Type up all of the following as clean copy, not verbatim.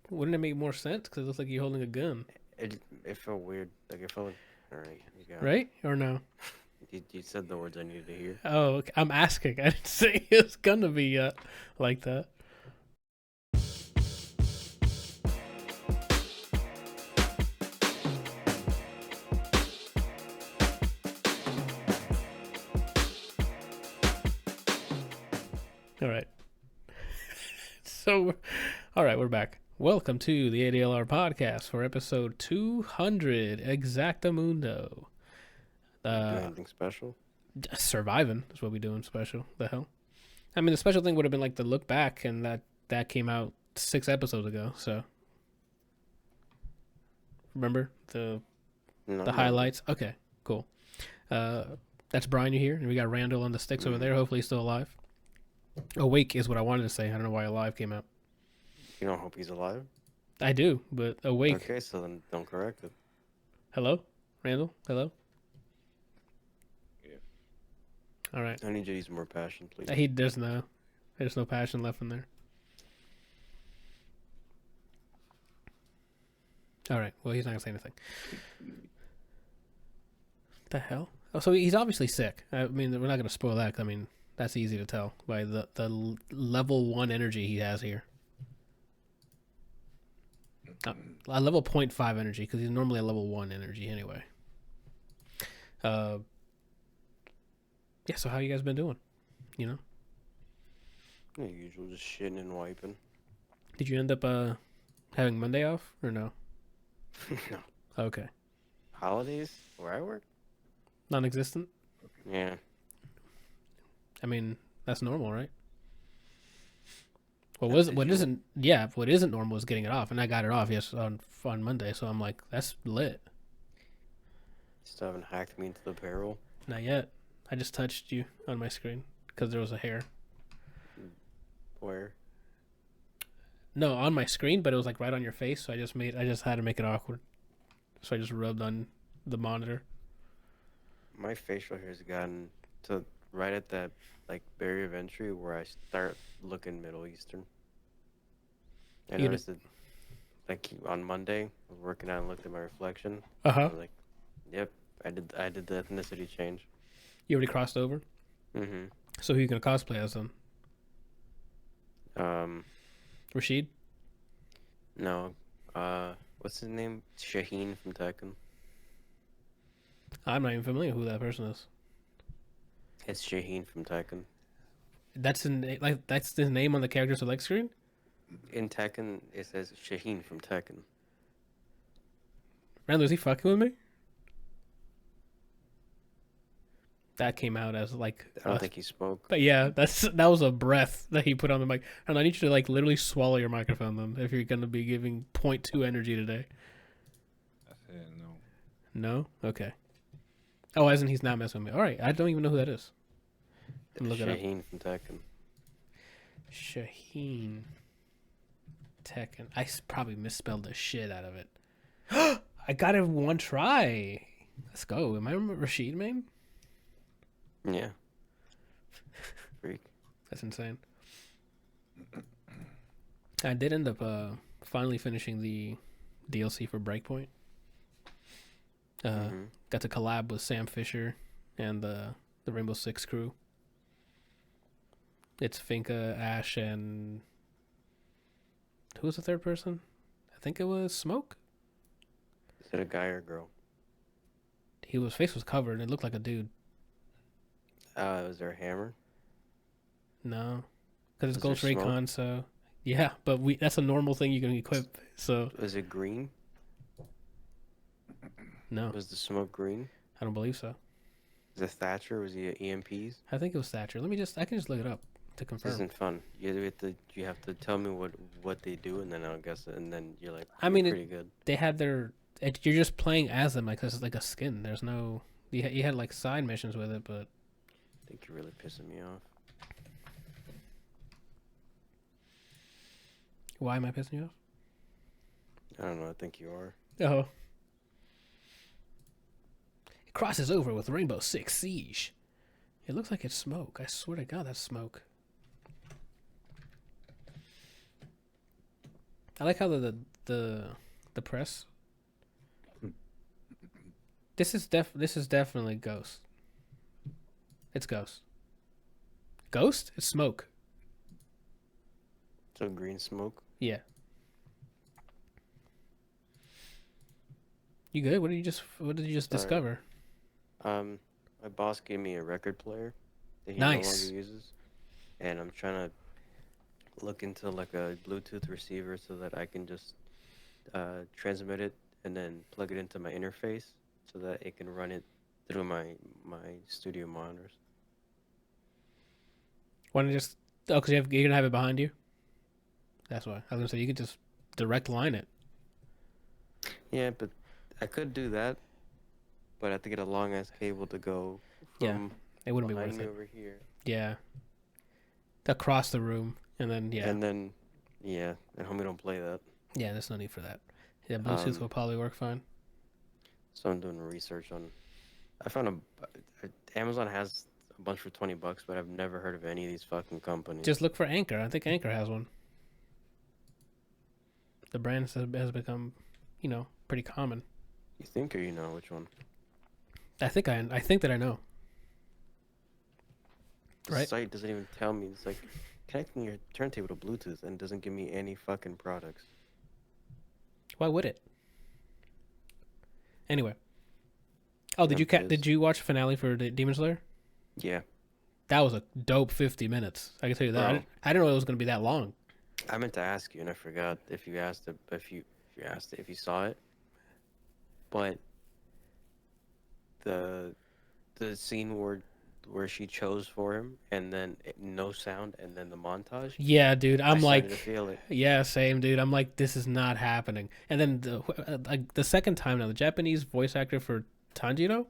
Wouldn't it make more sense? Because it looks like you're holding a gun, It felt weird. Like it felt like. All right, you got it. right? Or no? You said the words I needed to hear. Oh, okay. I'm asking. I didn't say it was gonna be like that. All right. So, all right, we're back. Welcome to the ADLR Podcast for episode 200, Exactamundo. Do anything special? Surviving is what we doing special. The hell? I mean, the special thing would have been like the look back, and that came out 6 episodes ago. So, remember the No. highlights? Okay, cool. That's Brian you here, and we got Randall on the sticks over there. Hopefully, he's still alive. Awake is what I wanted to say. I don't know why alive came out. You don't hope he's alive? I do, but awake. Okay, so then don't correct it. Hello, Randall. Hello. Yeah. All right. I need you to use more passion, please. There's no passion left in there. All right. Well, he's not gonna say anything. The hell? Oh, so he's obviously sick. I mean, we're not gonna spoil that. 'Cause, I mean, that's easy to tell by the level 1 energy he has here. A level 0.5 energy because he's normally a level 1 energy anyway. Yeah. So how you guys been doing? You know? Yeah, usual, just shitting and wiping. Did you end up having Monday off or no? No. Okay. Holidays? Where I work? Non-existent. Yeah. I mean, that's normal, right? What That's what isn't normal is getting it off, and I got it off on Monday, so I'm like, that's lit. Still haven't hacked me into the payroll. Not yet. I just touched you on my screen because there was a hair. Where? No, on my screen, but it was like right on your face, so I just had to make it awkward. So I just rubbed on the monitor. My facial hair's gotten to right at that like barrier of entry where I start looking Middle Eastern. I You noticed that like on Monday, I was working out and looked at my reflection. Uh I huh. was like, "Yep, I did the ethnicity change." You already crossed over. Mm-hmm. So who you gonna cosplay as then? Rashid? No. What's his name? Shaheen from Tekken. I'm not even familiar who that person is. It's Shaheen from Tekken. That's his name on the character select screen. In Tekken, it says Shaheen from Tekken. Randall, is he fucking with me? That came out as like. I don't think he spoke. But yeah, that was a breath that he put on the mic. And I need you to like literally swallow your microphone then if you're gonna be giving 0.2 energy today. I said no. No? Okay. Oh, as in he's not messing with me. All right, I don't even know who that is. Look it up. Shaheen from Tekken. Shaheen Tekken. I probably misspelled the shit out of it. I got it in one try. Let's go. Am I Rashid, man? Yeah. Freak. That's insane. I did end up finally finishing the DLC for Breakpoint. Got to collab with Sam Fisher and the Rainbow Six crew. It's Finka, Ash, and who was the third person? I think it was Smoke. Is it a guy or a girl? His face was covered and it looked like a dude. Was there a hammer? No, because it's Was Ghost there smoke? Recon, so yeah. But that's a normal thing you can equip. So Was it green? no, Was the smoke green? I don't believe so. Was it Thatcher? Was he at EMPs? I think it was Thatcher. I can just look it up to This confirm. isn't fun. You have to tell me what they do, and then I'll guess it, and then you're like, I mean, pretty good. They had you're just playing as them, like this is like a skin. There's no, you had like side missions with it, but I think you're really pissing me off. why am I pissing you off? I don't know. I think you are. Oh. It crosses over with Rainbow Six Siege. It looks like it's Smoke. I swear to God, that's Smoke. I like how the press. This is definitely Ghost. It's Ghost. Ghost? It's smoke. So green smoke. Yeah. You good? What did you just Sorry. discover? My boss gave me a record player that he Nice. no longer uses, and I'm trying to look into like a Bluetooth receiver so that I can just transmit it and then plug it into my interface so that it can run it through my studio monitors. Why don't you just? Oh, because you're gonna have it behind you. That's why I was gonna say you could just direct line it. Yeah, but I could do that, but I have to get a long ass cable to go Yeah, from it wouldn't be behind worth me it. over here. Yeah. Across the room, and then And then, yeah, and homie don't play that. yeah, there's no need for that. Yeah, Bluetooth will probably work fine. So I'm doing research on. I found Amazon has a bunch for $20, but I've never heard of any of these fucking companies. Just look for Anchor. I think Anchor has one. The brand has become, pretty common. You think, or you know which one? I think that I know. The Right. site doesn't even tell me. It's like connecting your turntable to Bluetooth and doesn't give me any fucking products. Why would it? Anyway. Oh, did you watch the finale for Demon Slayer? Yeah. That was a dope 50 minutes. I can tell you that. Bro. I didn't know it was going to be that long. I meant to ask you and I forgot if you asked it, if you saw it. But the scene where she chose for him and then no sound and then the montage. Yeah, dude. I started to feel it. Yeah, same, dude. I'm like, this is not happening. And then the second time now, the Japanese voice actor for Tanjiro,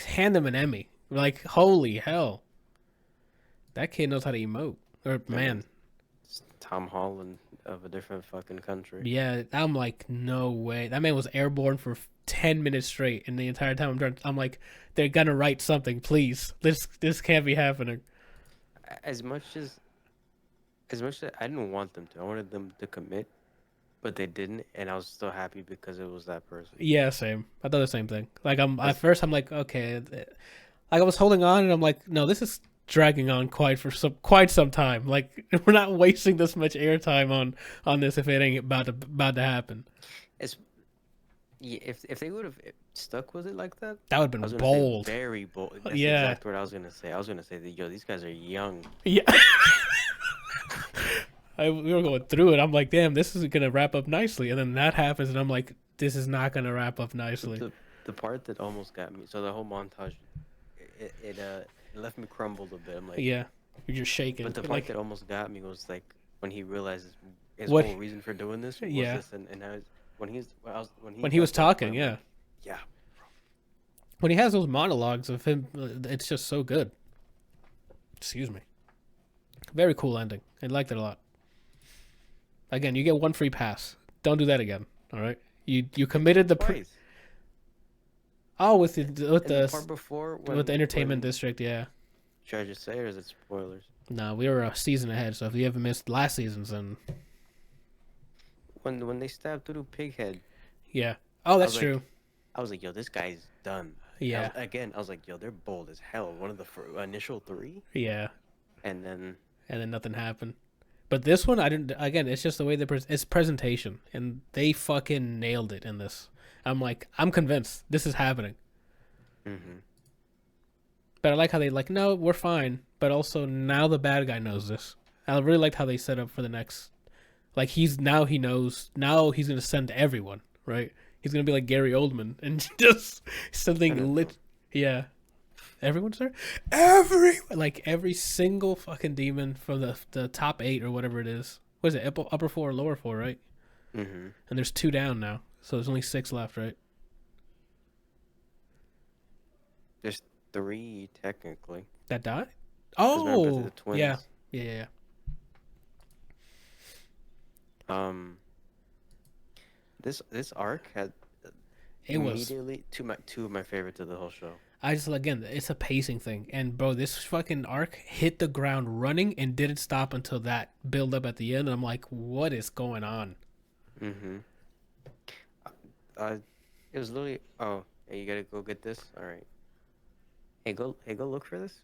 hand him an Emmy. Like, holy hell. That kid knows how to emote. Or, man. It's Tom Holland of a different fucking country. Yeah, I'm like, no way. That man was airborne for 10 minutes straight, and the entire time I'm like, they're gonna write something, please. This can't be happening. As much as I didn't want them to, I wanted them to commit, but they didn't, and I was still happy because it was that person. Yeah, same. I thought the same thing. Like, at first I'm like, okay, like I was holding on, and I'm like, no, this is dragging on quite some time. Like, we're not wasting this much airtime on this if it ain't about to happen. Yeah, if they would have stuck with it like that, that would have been bold. Very bold. That's Yeah, exactly what I was gonna say. I was gonna say that these guys are young. Yeah. We were going through it. I'm like, damn, this is gonna wrap up nicely, and then that happens, and I'm like, this is not gonna wrap up nicely. The part that almost got me. So the whole montage, it left me crumbled a bit. I'm like, yeah, you're just shaking. But the part that almost got me was like when he realizes his What- whole reason for doing this was Yeah. this, and when he was talking, I'm yeah. like, yeah. When he has those monologues of him, it's just so good. Excuse me. Very cool ending. I liked it a lot. Again, you get one free pass. Don't do that again. All right. You committed the Twice. with And the part the before with the entertainment district. Yeah. Should I just say, or is it spoilers? No, we were a season ahead. So if you haven't missed last season's, then When they stabbed through Pighead, yeah. Oh, that's like, true. I was like, yo, this guy's done. Yeah. I was like, yo, they're bold as hell. One of the initial three, Yeah. and then Nothing happened. But this one, I didn't. Again, it's just the way it's presentation, and they fucking nailed it in this. I'm like, I'm convinced this is happening. But I like how they like, no, we're fine. But also now the bad guy knows this. I really liked how they set up for the next. Like he knows. Now he's gonna send everyone, right? He's gonna be like Gary Oldman and just something lit. Yeah. Everyone's there? Every single fucking demon from the top 8 or whatever it is. What is it? Upper 4 or lower 4, right? And there's 2 down now. So there's only 6 left, right? there's 3 technically. That died? 'Cause remember Oh! the twins. Yeah. This arc had It was. immediately two of my favorites of the whole show. I just again, it's a pacing thing, and bro, this fucking arc hit the ground running and didn't stop until that build up at the end. And I'm like, what is going on? Mm-hmm. It was literally. Oh, hey, you gotta go get this. All right. Hey, go look for this.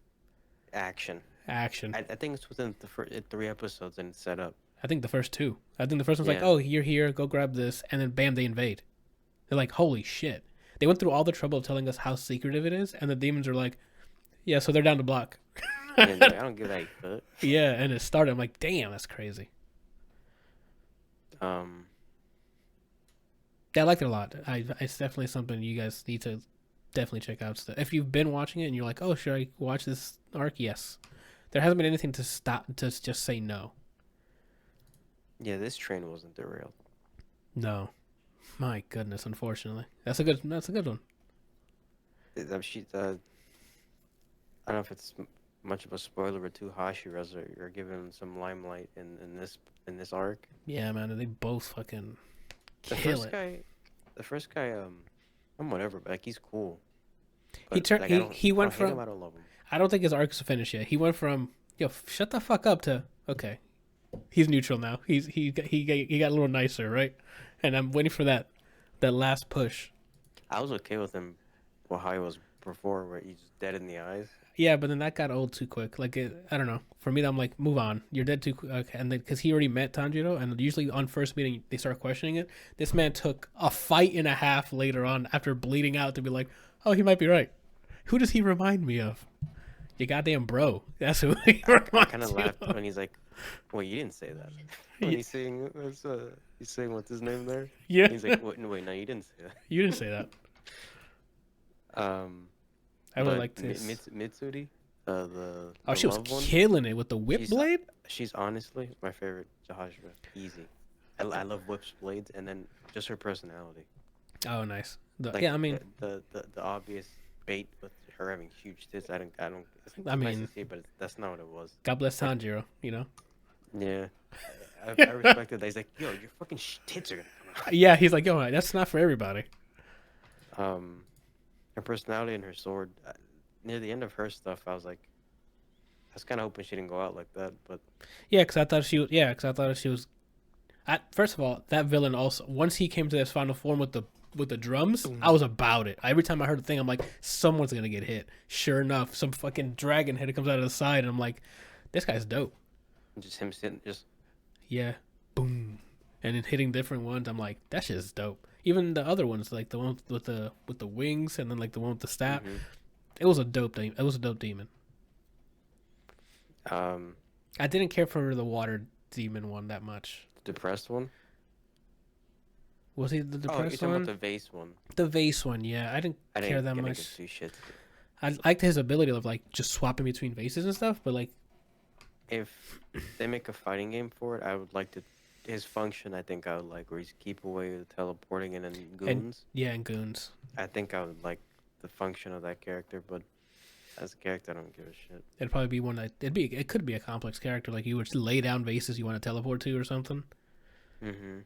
Action. Action. I think it's within the first 3 episodes and it's set up. I think the first two. I think the first one's like, Yeah. oh, you're here, go grab this, and then bam, they invade. They're like, holy shit. They went through all the trouble of telling us how secretive it is, and the demons are like, yeah, so they're down the block. And like, I don't give a fuck. Yeah, and it started. I'm like, damn, that's crazy. Um. Yeah, I liked it a lot. It's definitely something you guys need to definitely check out. If you've been watching it and you're like, oh, should I watch this arc? Yes. There hasn't been anything to stop to just say no. Yeah, this train wasn't derailed. No. My goodness, unfortunately. That's a good one. I don't know if it's much of a spoiler, but two Hashiras are given some limelight in this arc. Yeah, man, they both fucking The kill first it. guy, the first guy, I'm whatever, but like he's cool. He But, turned. like, He went I don't hate him, from. I don't love him. I don't think his arc is finished yet. He went from yo, shut the fuck up to okay. He's neutral now. He got a little nicer, right? And I'm waiting for that last push. I was okay with him, well, how he was before, where he's dead in the eyes. Yeah, but then that got old too quick. Like I don't know. For me, I'm like, move on. You're dead too quick. Okay. And then because he already met Tanjiro, and usually on first meeting they start questioning it. This man took a fight and a half later on after bleeding out to be like, oh, he might be right. Who does he remind me of? Your goddamn bro. That's who he I reminds kind of you laughed of. when he's like, "Well, you didn't say that." When Yeah. he's saying what's his name there. Yeah, He's like, wait, no, you didn't say that." you didn't say that. I would But like this. Mitsuri, the Oh, she was love one, killing it with the whip she's blade. she's honestly my favorite Jahajra. Easy. I love whips blades, and then just her personality. Oh, nice. Like, Yeah, I mean, the obvious bait with her having huge tits. I don't. It's I nice mean- to see, but that's not what it was. God bless Tanjiro. You know. Yeah, I respected that. He's like, yo, your fucking tits are gonna come Yeah, he's like, yo, that's not for everybody. out. Her personality and her sword. Near the end of her stuff, I was like, I was kind of hoping she didn't go out like that, but Yeah, because I thought she was. Yeah, because I thought she was. First of all, that villain also once he came to his final form with the drums, I was about it. Every time I heard the thing, I'm like, someone's gonna get hit. Sure enough, some fucking dragon head comes out of the side, and I'm like, this guy's dope. just him sitting, just Yeah, boom, and then hitting different ones. I'm like, that shit's dope. Even the other ones, like the one with the wings, and then like the one with the staff. mhm. It was a dope thing. It was a dope demon. I didn't care for the water demon one that much. Depressed one. Was he the Oh, you're depressed talking one? about the vase one. The vase one, yeah. I didn't care that I didn't much. give two shits. I liked his ability of like just swapping between vases and stuff, but like If they make a fighting game for it, I would like to. His function, I think I would like, where he's keep away with teleporting and then goons. yeah, and goons. I think I would like the function of that character, but as a character, I don't give a shit. It'd probably be one that it could be a complex character, like you would lay down vases you want to teleport to or something. Mm-hmm.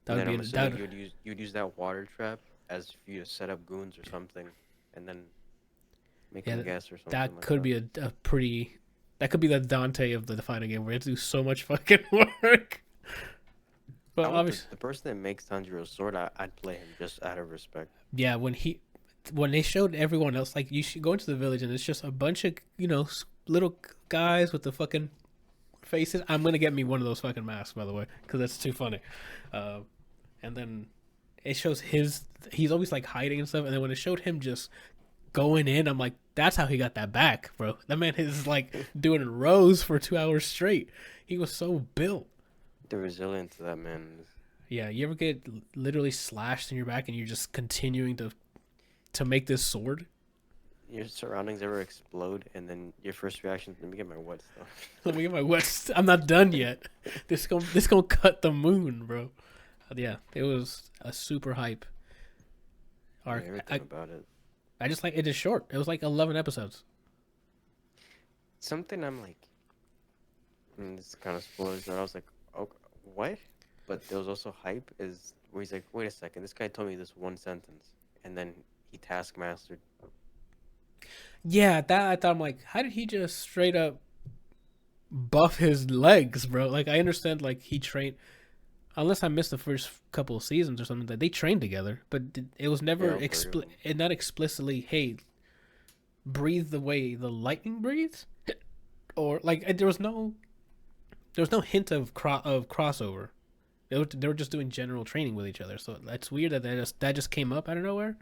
That would And then be I'm that assuming would- you'd use that water trap as for you to set up goons or something, and then make Yeah, them guess or something. that like could be a pretty that could be the Dante of the fighting game where you have to do so much fucking work. But I want obviously, the person that makes Tanjiro's sword, I'd play him just out of respect. yeah, when they showed everyone else, like you should go into the village and it's just a bunch of little guys with the fucking faces. I'm gonna get me one of those fucking masks, by the way, because that's too funny. And then it shows he's always like hiding and stuff, and then when it showed him just going in, I'm like, that's how he got that back, bro. That man is like doing rows for 2 hours straight. He was so built. The resilience of that man is. Yeah, you ever get literally slashed in your back and you're just continuing to make this sword? Your surroundings ever explode, and then your first reaction is, let me get my wet stuff. Let me get my wet. I'm not done yet. This gonna cut the moon, bro. Yeah, it was a super hype arc. Everything about it. I just like it is short. It was like 11 episodes. Something I'm like, this is kind of spoilers, but I was like, oh, what? But there was also hype is where he's like, wait a second, this guy told me this one sentence, and then he taskmastered Yeah, that I thought I'm like, how did he just straight up buff his legs, bro? Like I understand like he trained unless I missed the first couple of seasons or something that they trained together, but it was Yeah, never all three of them. not explicitly, hey, breathe the way the lightning breathes or like there was no hint of crossover. They were just doing general training with each other. So that's weird that that just came up out of nowhere.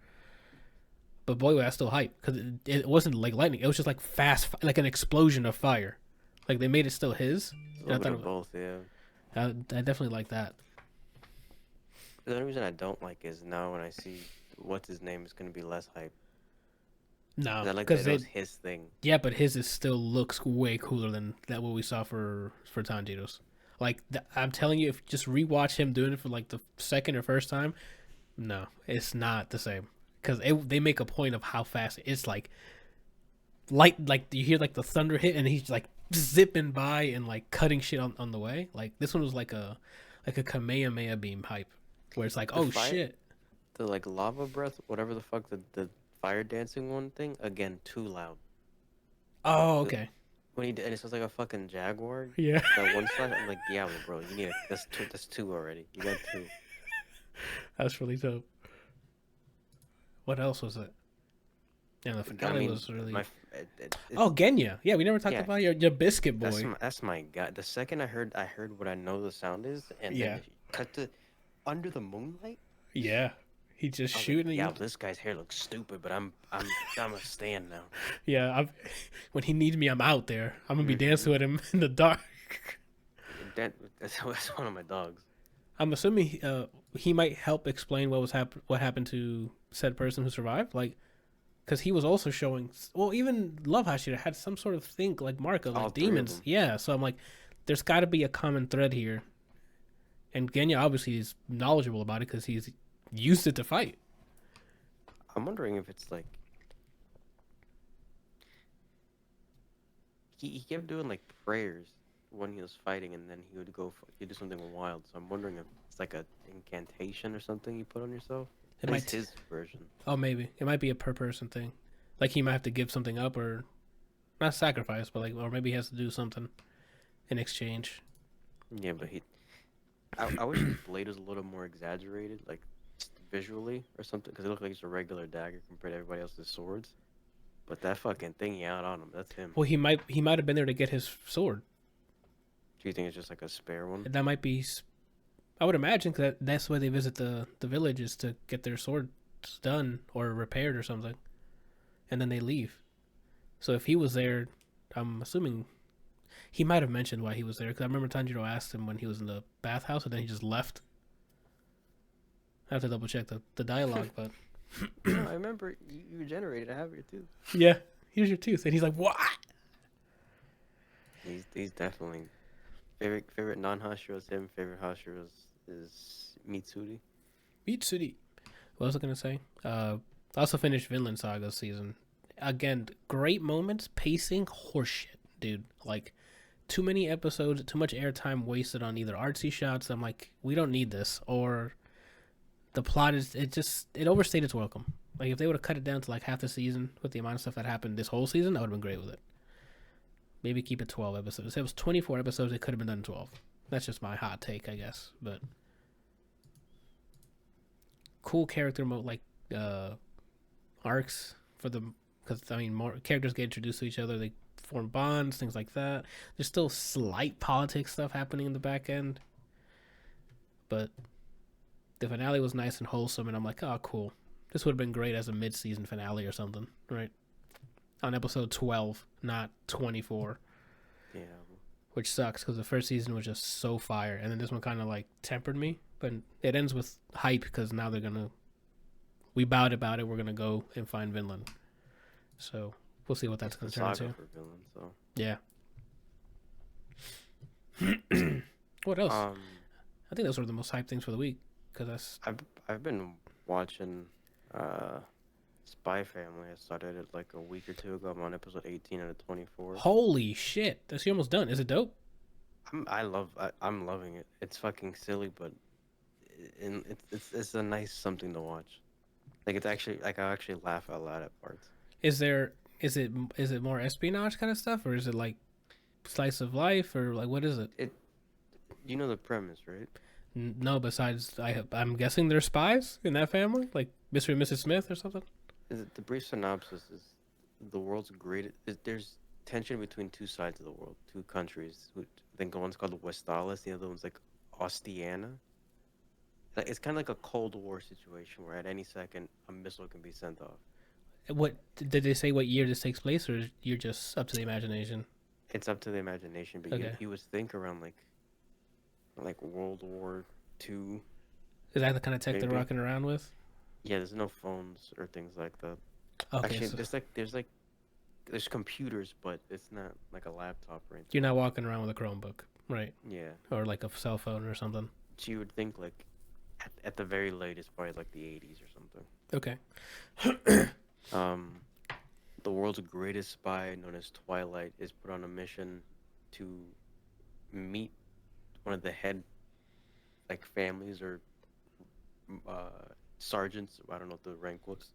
But boy, was I still hyped because it wasn't like lightning. It was just like fast, like an explosion of fire. Like they made it still his. A And I little bit thought of both, yeah. I definitely like that. The only reason I don't like is now when I see what's his name is going to be less hype. 'Cause No, I like because that it was his thing. yeah, but his is still looks way cooler than that what we saw for Tanjiro's. Like I'm telling you, if you just rewatch him doing it for like the second or first time, no, it's not the same. Because they make a point of how fast it's like you hear like the thunder hit and he's like zipping by and like cutting shit on the way. Like this one was like a Kamehameha beam hype where it's like, The oh fire, shit. the like lava breath, whatever the fuck, the fire dancing one thing, again, too loud. Oh, The- okay. When and it sounds like a fucking jaguar. Yeah. That one slash, I'm like, yeah, but bro, you need that's two already. You got two. That's really dope. What else was it? Yeah, the I finale mean, was really. my, it, Oh, Genya. Yeah, we never talked yeah, about your biscuit that's boy. that's my god. The second I heard what I know the sound is, and Yeah. then cut to under the moonlight. Yeah, he just I was shooting like, at yeah, you. this guy's hair looks stupid, but I'm a stand now. Yeah, when he needs me, I'm out there. I'm gonna be Mhm. dancing with him in the dark. That's one of my dogs. I'm assuming he might help explain what happened to said person who survived, like, because he was also showing. Well, even Love Hashira had some sort of thing like mark of All like three of demons. them. Yeah, so I'm like, there's got to be a common thread here, and Genya obviously is knowledgeable about it because he's used it to fight. I'm wondering if it's like he kept doing like prayers when he was fighting, and then he would he'd do something wild. So I'm wondering if it's like a incantation or something you put on yourself. It At might. least his version. Oh, maybe it might be a per person thing, like he might have to give something up or not sacrifice, but like, or maybe he has to do something in exchange. Yeah, but I wish his blade was a little more exaggerated, like just visually or something, because it looked like it's a regular dagger compared to everybody else's swords. But that fucking thing he had on him, that's him. Well, he might have been there to get his sword. Do you think it's just like a spare one? That might be. I would imagine that's why they visit the village is to get their swords done or repaired or something, and then they leave. So if he was there, I'm assuming he might have mentioned why he was there because I remember Tanjiro asked him when he was in the bathhouse and then he just left. I have to double check the dialogue, but No, I remember you regenerated. I have your tooth. yeah, here's your tooth, and he's like, what? He's definitely favorite non-Hashira is him. Favorite Hashira is Mitsuri. Mitsuri. What was I gonna say? I also finished Vinland Saga season. Again, great moments, pacing, horseshit, dude. Like, too many episodes, too much airtime wasted on either artsy shots. I'm like, we don't need this, or the plot it overstayed its welcome. Like, if they would have cut it down to like half the season with the amount of stuff that happened this whole season, I would have been great with it. Maybe keep it 12 episodes. If it was 24 episodes, it could have been done in 12. That's just my hot take, I guess. But cool character mode, like arcs for the, because I mean, more characters get introduced to each other, they form bonds, things like that. There's still slight politics stuff happening in the back end, but the finale was nice and wholesome, and I'm like, oh, cool. This would have been great as a mid-season finale or something, right? On episode 12, not 24. Yeah. Which sucks because the first season was just so fire, and then this one kind of like tempered me. But it ends with hype because now we bowed about it. We're gonna go and find Vinland. So we'll see what that's gonna It's a turn saga into. for villain, so. Yeah. What else? Um, I think those were the most hype things for the week because that's I've been watching Spy Family. I started it like a week or two ago. I'm on episode 18 out of 24. holy shit. That's you almost done. Is it dope? I'm loving it. It's fucking silly, but it's a nice something to watch. Like it's actually like I actually laugh out loud at parts. Is there is it more espionage kind of stuff, or is it like slice of life, or like what is it? It, you know the premise, right? No, besides I'm guessing they're spies in that family, like Mr. and Mrs. Smith or something. The brief synopsis is the world's greatest. There's tension between two sides of the world, two countries. I think one's called Westalis, the other one's like Ostiana. Like, it's kind of like a Cold War situation where at any second a missile can be sent off. What did they say? What year this takes place, or you're just up to the imagination? It's up to the imagination, but Okay, you would think around like World War II, is that the kind of tech they're maybe. rocking around with? Yeah, there's no phones or things like that. Okay, Actually, so there's computers, but it's not like a laptop or anything you're not like walking around with a Chromebook, right? that. Yeah, Or like a cell phone or something. so you would think like at the very latest, probably like the 80s or something. Okay. Um, the world's greatest spy, known as Twilight, is put on a mission to meet one of the head like families or sergeants. I don't know what the rank was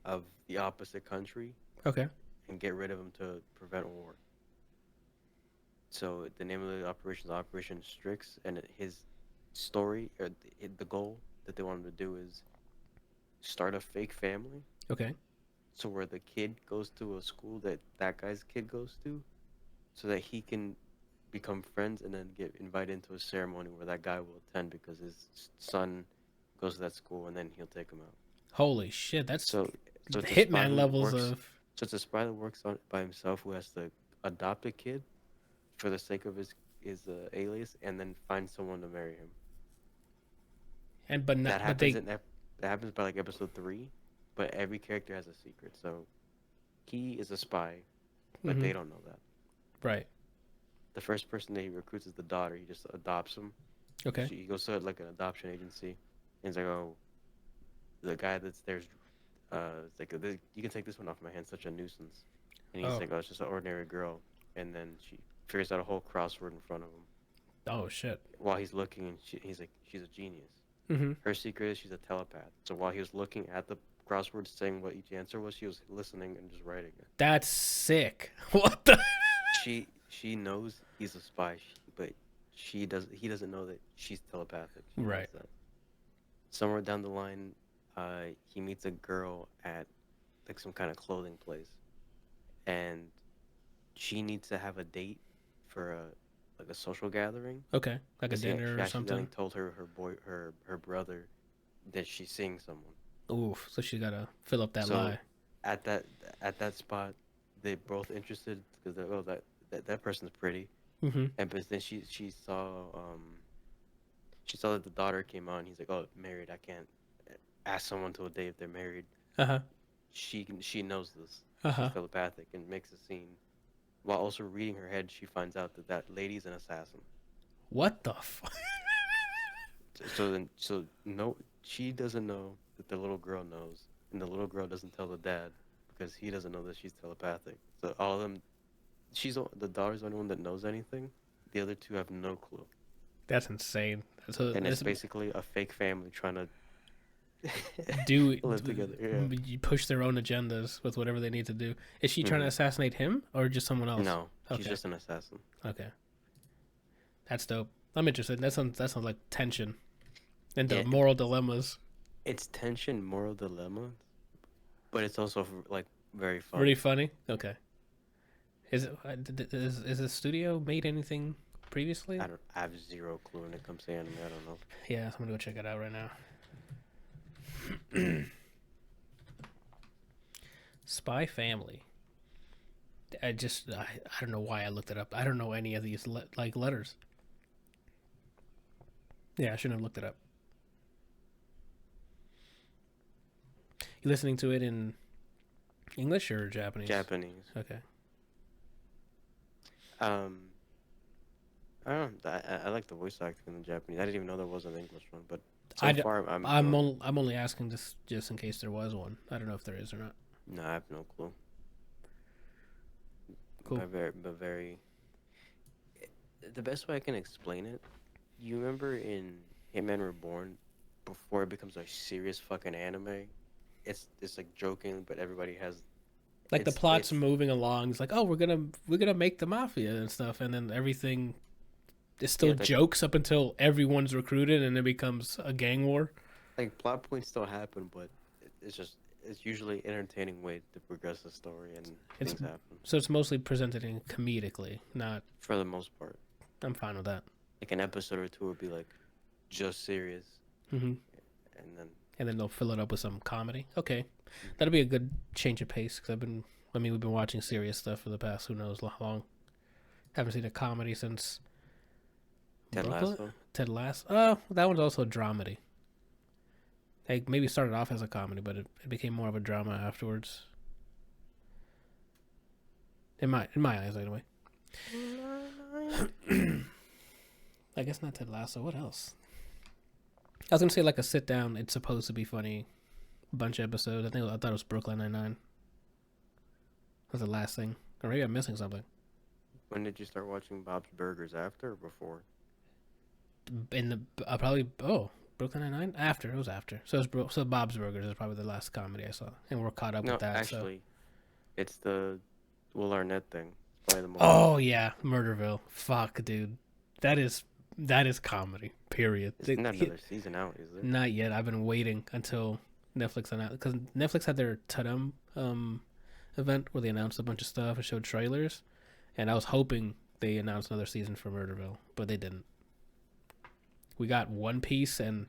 of the opposite country Okay. and get rid of him to prevent war. So the name of the operation is Operation Strix, and his story or the goal that they want him to do is start a fake family. Okay. So where the kid goes to a school that that guy's kid goes to, so that he can become friends and then get invited into a ceremony where that guy will attend because his son goes to that school and then he'll take him out. Holy shit, that's So it's a spy hitman who levels works, of. so it's a spy that works on by himself who has to adopt a kid for the sake of his alias and then find someone to marry him. And but That not, but happens they. that happens by like episode 3, but every character has a secret. So he is a spy, but Mhm. they don't know that. Right. The first person that he recruits is the daughter. He just adopts him. Okay. He goes to like an adoption agency, and he's like, "Oh, the guy that's there's, it's like you can take this one off my hands. Such a nuisance." And he's Oh. like, "Oh, it's just an ordinary girl." And then she figures out a whole crossword in front of him Oh shit. while he's looking, and he's like, "She's a genius." Mm-hmm. Her secret is she's a telepath. So while he was looking at the crossword, saying what each answer was, she was listening and just writing it. That's sick. What the? She knows he's a spy, but he doesn't know that she's telepathic. She knows Right. that. Somewhere down the line, he meets a girl at like some kind of clothing place, and she needs to have a date for a social gathering. Okay, like a She dinner or accidentally something. told her brother that she's seeing someone. Oof. So she gotta fill up that So lie. at that spot, they both interested because oh that person's pretty. Mm-hmm. And but then she saw that the daughter came on. He's like, oh, married. I can't ask someone to a date if they're married. Uh huh. She knows this. Uh She's huh. telepathic and makes a scene. While also reading her head, she finds out that that lady's an assassin. What the fuck? So no, she doesn't know that the little girl knows, and the little girl doesn't tell the dad because he doesn't know that she's telepathic. So all of them, the daughter's the only one that knows anything. The other two have no clue. That's insane. So And it's this basically a fake family trying to do live together. Yeah. you push their own agendas with whatever they need to do. Is she trying to assassinate him or just someone else? No, she's Okay. just an assassin. Okay. That's dope. I'm interested. That sounds like tension and the Yeah. moral dilemmas. It's tension, moral dilemma, but it's also like very fun. Really funny. Okay. Is the studio made anything previously? I have zero clue when it comes to anime. I don't know. Yeah, I'm gonna go check it out right now. Spy Family. I don't know why I looked it up. I don't know any of these letters. Yeah, I shouldn't have looked it up. You listening to it in English or Japanese? Japanese. Okay. I don't know. I like the voice acting in the Japanese. I didn't even know there was an English one, but so far I'm I'm only asking this just in case there was one. I don't know if there is or not. No, I have no clue. Cool. But very. The best way I can explain it, you remember in Hitman Reborn, before it becomes a serious fucking anime, it's like joking, but everybody has Like the It's plot's moving along. It's like, oh, we're gonna make the mafia and stuff, and then everything is still yeah, jokes up until everyone's recruited and it becomes a gang war. like plot points still happen, but it's usually entertaining way to progress the story and It's things happen so it's mostly presented in comedically, not. for the most part. I'm fine with that. Like an episode or two would be like just serious, Hmm. and then And then they'll fill it up with some comedy. Okay, that'll be a good change of pace because we've been watching serious stuff for the past who knows how long. Haven't seen a comedy since Ted Brooklyn? Lasso. Ted Lasso. Oh, that one's also a dramedy. Like maybe started off as a comedy, but it became more of a drama afterwards. In my eyes, anyway. I guess not Ted Lasso. What else? I was gonna say like a sit down. It's supposed to be funny. Bunch of episodes. I thought it was Brooklyn Nine-Nine. Was the last thing, or maybe I'm missing something. When did you start watching Bob's Burgers? After or before? In the probably Brooklyn Nine-Nine after. It was after. So Bob's Burgers is probably the last comedy I saw, and we're caught up No, with that. actually, it's the Will Arnett thing. It's probably the most. Oh yeah, Murderville. Fuck, dude. That is comedy. Period. Isn't that another season out? Is there? Not yet. I've been waiting until Netflix announced, because Netflix had their Tudum event where they announced a bunch of stuff and showed trailers, and I was hoping they announced another season for Murderville, but they didn't. We got One Piece and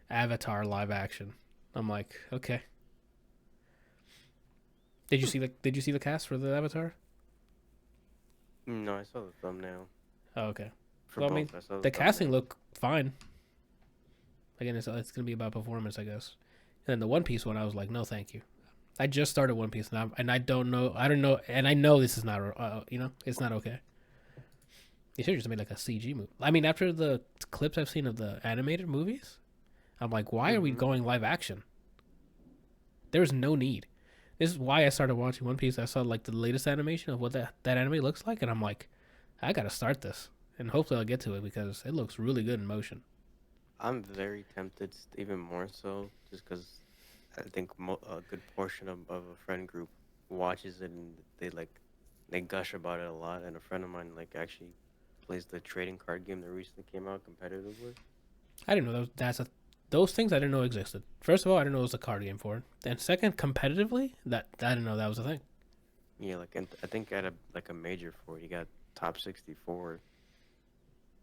Avatar live action. I'm like, okay. Did you see the cast for the Avatar? No, I saw the thumbnail. Oh, okay. For Well, both. I mean, I saw the casting thumbnail. looked fine. Again, it's gonna be about performance, I guess. And then the One Piece one, I was like, no, thank you. I just started One Piece, and I don't know, and I know this is not, it's not okay. They should have just made like a CG movie. I mean, after the clips I've seen of the animated movies, I'm like, why are we going live action? There's no need. This is why I started watching One Piece. I saw like the latest animation of what that anime looks like, and I'm like, I gotta start this, and hopefully I'll get to it because it looks really good in motion. I'm very tempted, even more so, just because I think a good portion of a friend group watches it and they gush about it a lot. And a friend of mine actually plays the trading card game that recently came out competitively. I didn't know those things I didn't know existed. First of all, I didn't know it was a card game for it. And second, competitively, that I didn't know that was a thing. Yeah, and I think at a major for it, you got top 64.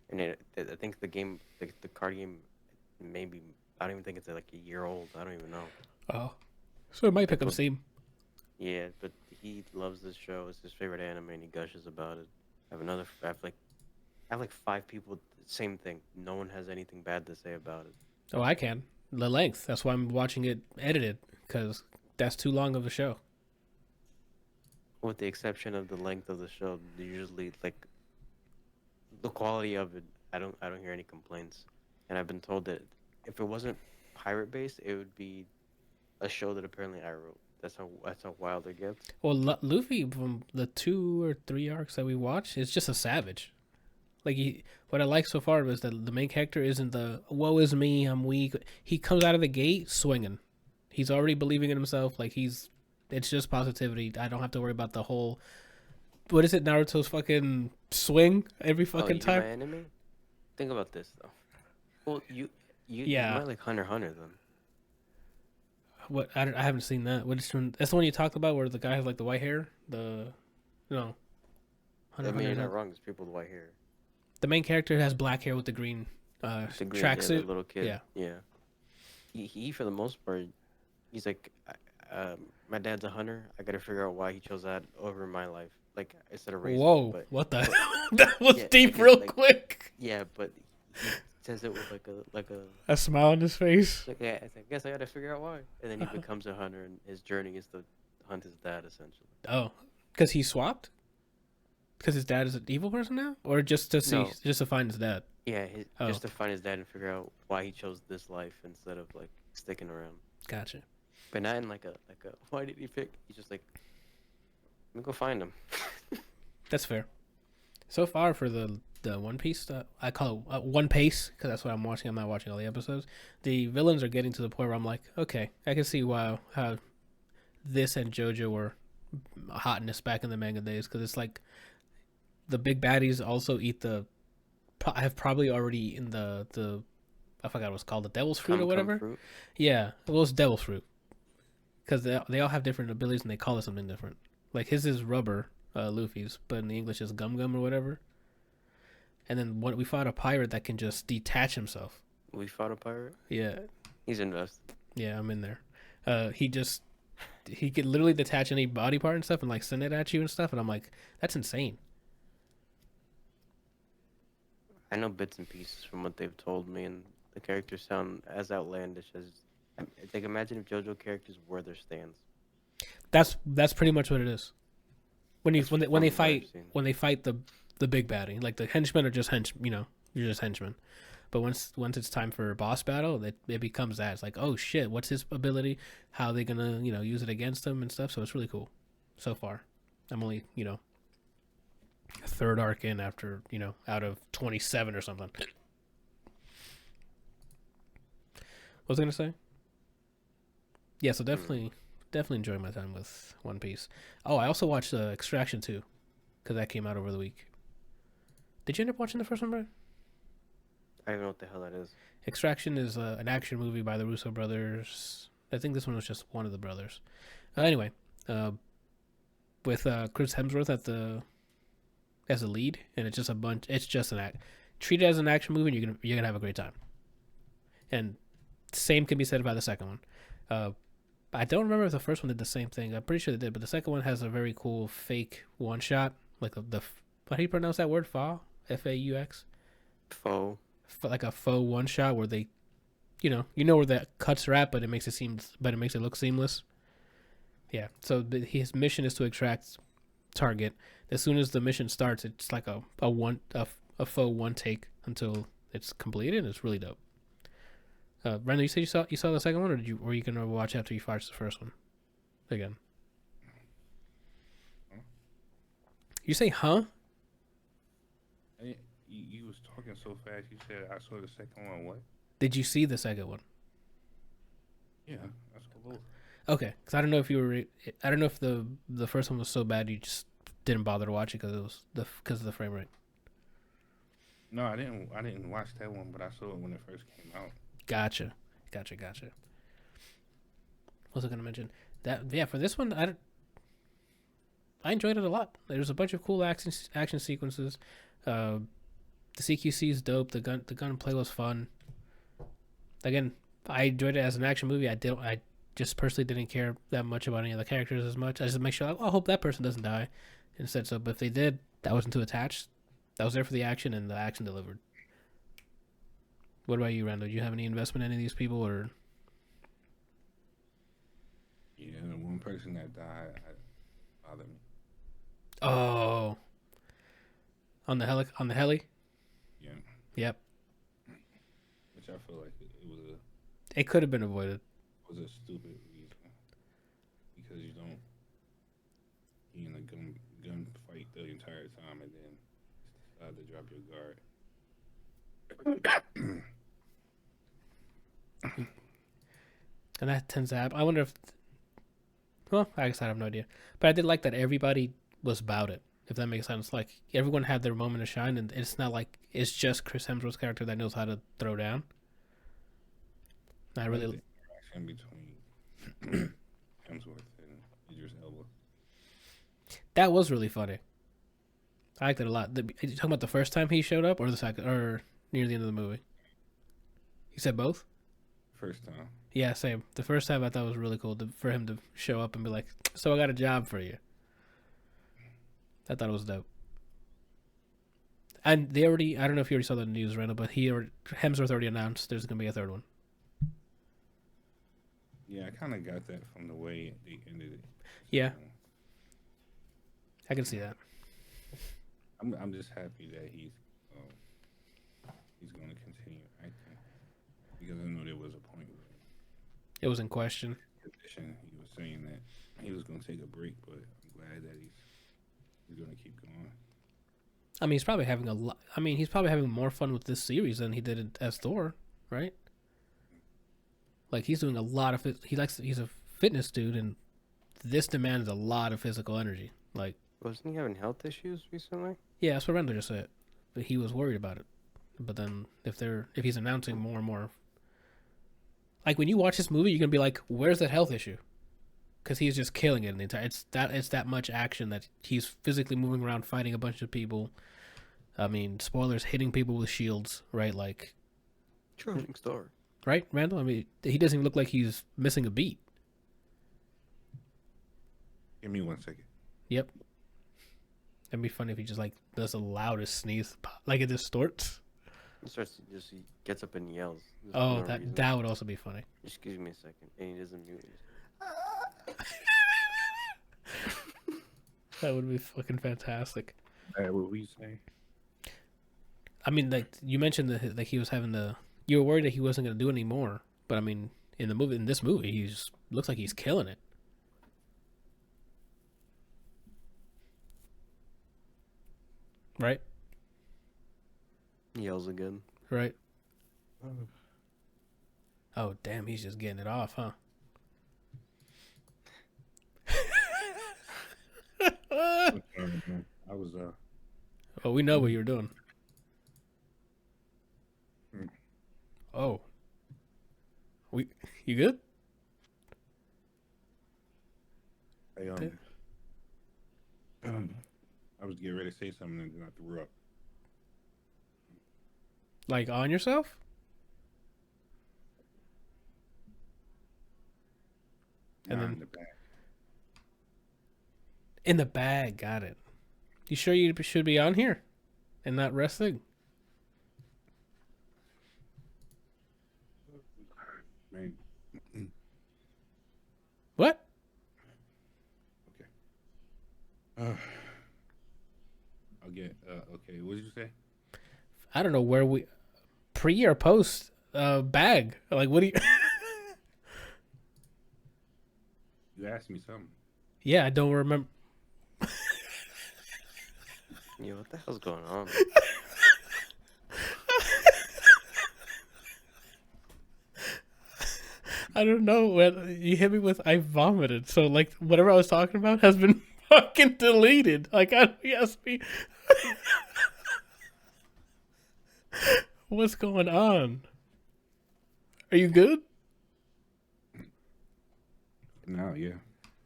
And I think the game, the card game, maybe I don't even think it's like a year old. I don't even know. Oh, so it might pick up steam. Yeah, but he loves this show. It's his favorite anime, and he gushes about it. I have like 5 people. Same thing. No one has anything bad to say about it. Oh, I can. The length. That's why I'm watching it edited, because that's too long of a show. With the exception of the length of the show, usually the quality of it, I don't hear any complaints. And I've been told that if it wasn't pirate based, it would be a show that apparently I wrote. That's how wild it gets. Well, Luffy, from the 2 or 3 arcs that we watched, is just a savage. Like, what I like so far was that the main character isn't the woe is me, I'm weak. He comes out of the gate swinging. He's already believing in himself. Like, it's just positivity. I don't have to worry about the whole, what is it, Naruto's fucking swing every fucking time. My enemy? Think about this though. Well, you Yeah. might like Hunter x Hunter then. What I haven't seen that. Which one? That's the one you talked about, where the guy has like the white hair. No. I mean, you're not wrong. There's people with white hair. The main character has black hair with the green The green, tracksuit. yeah, the little kid. Yeah. Yeah. He for the most part, he's like, my dad's a hunter. I gotta figure out why he chose that over my life. Like instead of raising. Whoa! But, What the? That was yeah, deep, like, real like- quick. yeah, but he says it with like a. A smile on his face. Like, yeah, I guess I gotta figure out why. And then he becomes a hunter, and his journey is to hunt his dad, essentially. Oh, because he swapped. Because his dad is an evil person now, or just to see, No. just to find his dad. Yeah, Oh. just to find his dad and figure out why he chose this life instead of sticking around. Gotcha. But not in like a why did he pick? He's just like, let me go find him. That's fair. So far for the One Piece stuff, I call it One Pace because that's what I'm watching. I'm not watching all the episodes. The villains are getting to the point where I'm like, okay, I can see how this and JoJo were hotness back in the manga days, because it's like the big baddies also eat have probably already eaten the I forgot what it's called, the devil's fruit or whatever. Fruit. Yeah, well, it's devil's fruit, because they all have different abilities and they call it something different. Like his is rubber, Luffy's, but in the English is gum or whatever. And then we fought a pirate that can just detach himself. We fought a pirate? Yeah. He's invested. Yeah, I'm in there. He could literally detach any body part and stuff and like send it at you and stuff, and I'm like, that's insane. I know bits and pieces from what they've told me, and the characters sound as outlandish as. It's like, imagine if JoJo characters were their stands. That's pretty much what it is. When they fight seen. when they fight the big baddie, like the henchmen are just you're just henchmen. But once it's time for a boss battle, it becomes that. It's like, oh shit, what's his ability? How are they gonna use it against him and stuff? So it's really cool so far. I'm only a third arc in after out of 27 or something. What was I gonna say? Yeah, so definitely enjoying my time with One Piece. Oh, I also watched Extraction 2 because that came out over the week. Did you end up watching the first one, Brian? I don't know what the hell that is. Extraction is an action movie by the Russo brothers. I think this one was just one of the brothers. Anyway, with Chris Hemsworth as a lead, and it's just treat it as an action movie, and you're gonna have a great time. And same can be said about the second one. I don't remember if the first one did the same thing. I'm pretty sure they did, but the second one has a very cool fake one shot, like how do you pronounce that word? Faux. Faux. Like a faux one shot where they, you know where the cuts are at, but it makes it look seamless. Yeah. So his mission is to extract target. As soon as the mission starts, it's like a faux one take until it's completed. And it's really dope. Brandon, you said you saw the second one, or were you gonna watch after you watched the first one again? You say, huh? You was talking so fast. You said I saw the second one. What? Did you see the second one? Yeah, I saw both. Okay, because I don't know if I don't know if the first one was so bad you just didn't bother to watch it because of the frame rate. No, I didn't watch that one, but I saw it when it first came out. Gotcha. What was I gonna mention? For this one, I enjoyed it a lot. There's a bunch of cool action sequences. The CQC is dope. The gunplay was fun. Again, I enjoyed it as an action movie. I just personally didn't care that much about any of the characters as much. I just make sure, I hope that person doesn't die. Instead, but if they did, that wasn't too attached. That was there for the action, and the action delivered. What about you, Randall? Do you have any investment in any of these people, or? Yeah, the one person that died bothered me. Oh. On the heli? Yeah. Yep. Which I feel like it could have been avoided. Was a stupid reason because you don't be in a gunfight the entire time and then decide to drop your guard. And that tends to happen. I wonder if. Well, I guess I have no idea. But I did like that everybody was about it, if that makes sense. Like, everyone had their moment of shine, and it's not like it's just Chris Hemsworth's character that knows how to throw down. I really. The interaction between Hemsworth and Idris Elba. That was really funny. I liked it a lot. You talking about the first time he showed up, or the second, or near the end of the movie? You said both? First time. Yeah, same. The first time I thought was really cool for him to show up and be like, "So I got a job for you." I thought it was dope. And I don't know if you already saw the news, Randall, but Hemsworth already announced there's going to be a third one. Yeah, I kind of got that from the way they ended it. Yeah. I can see that. I'm just happy that he's going to continue acting because I know there was a point where it was in question. He was saying that he was going to take a break, but I'm glad that he's going to keep going. I mean, he's probably having he's probably having more fun with this series than he did as Thor, right? Like, he's doing a lot of it. He's a fitness dude, and this demands a lot of physical energy. Like, Wasn't he having health issues recently? yeah, that's what Randall just said. But he was worried about it. But then if he's announcing more and more, like when you watch this movie, you're gonna be like, where's that health issue? Because he's just killing it in the entire. It's that much action that he's physically moving around, fighting a bunch of people. I mean, spoilers, hitting people with shields, right? Like, Charging star. right, Randall? I mean, he doesn't even look like he's missing a beat. Give me 1 second. Yep. It'd be funny if he just like does the loudest sneeze, like it distorts. He gets up and yells. There's Oh, no reason. that would also be funny. Just give me a second. And he doesn't mute. That would be fucking fantastic. What were you saying? I mean, like you mentioned that he was having you were worried that he wasn't gonna do any more, but I mean, in this movie, he's looks like he's killing it. Right? Yells again. Right. Oh damn, he's just getting it off, huh? I was Oh, we know what you were doing. Hmm. Oh. You good? I was getting ready to say something and then I threw up. Like on yourself? And Nah, then in the back. in the bag, got it. You sure you should be on here and not resting? Man. What? I'll get okay, what did you say? I don't know where we pre or post bag. Like what do you You asked me something. Yeah, I don't remember. Yo, what the hell's going on? I don't know when you hit me with I vomited. So like whatever I was talking about has been fucking deleted. Like you asked me what's going on? Are you good? No, yeah.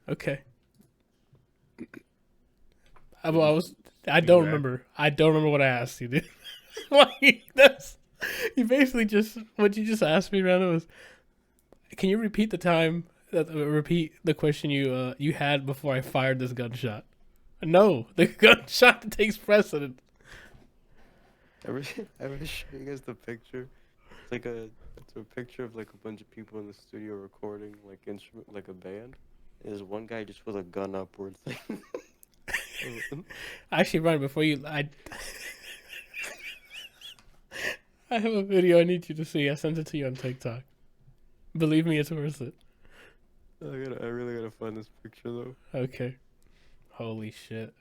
Okay. I don't remember. I don't remember what I asked you, dude. Like that's you basically just what you just asked me, Randall, was can you repeat repeat the question you had before I fired this gunshot? No, the gunshot that takes precedent. I wish show you guys the picture. It's a picture of like a bunch of people in the studio recording like instrument like a band. There's one guy just with a gun upwards. Actually, Ryan, before you, I have a video I need you to see. I sent it to you on TikTok. Believe me, it's worth it. I really gotta find this picture though. Okay. Holy shit.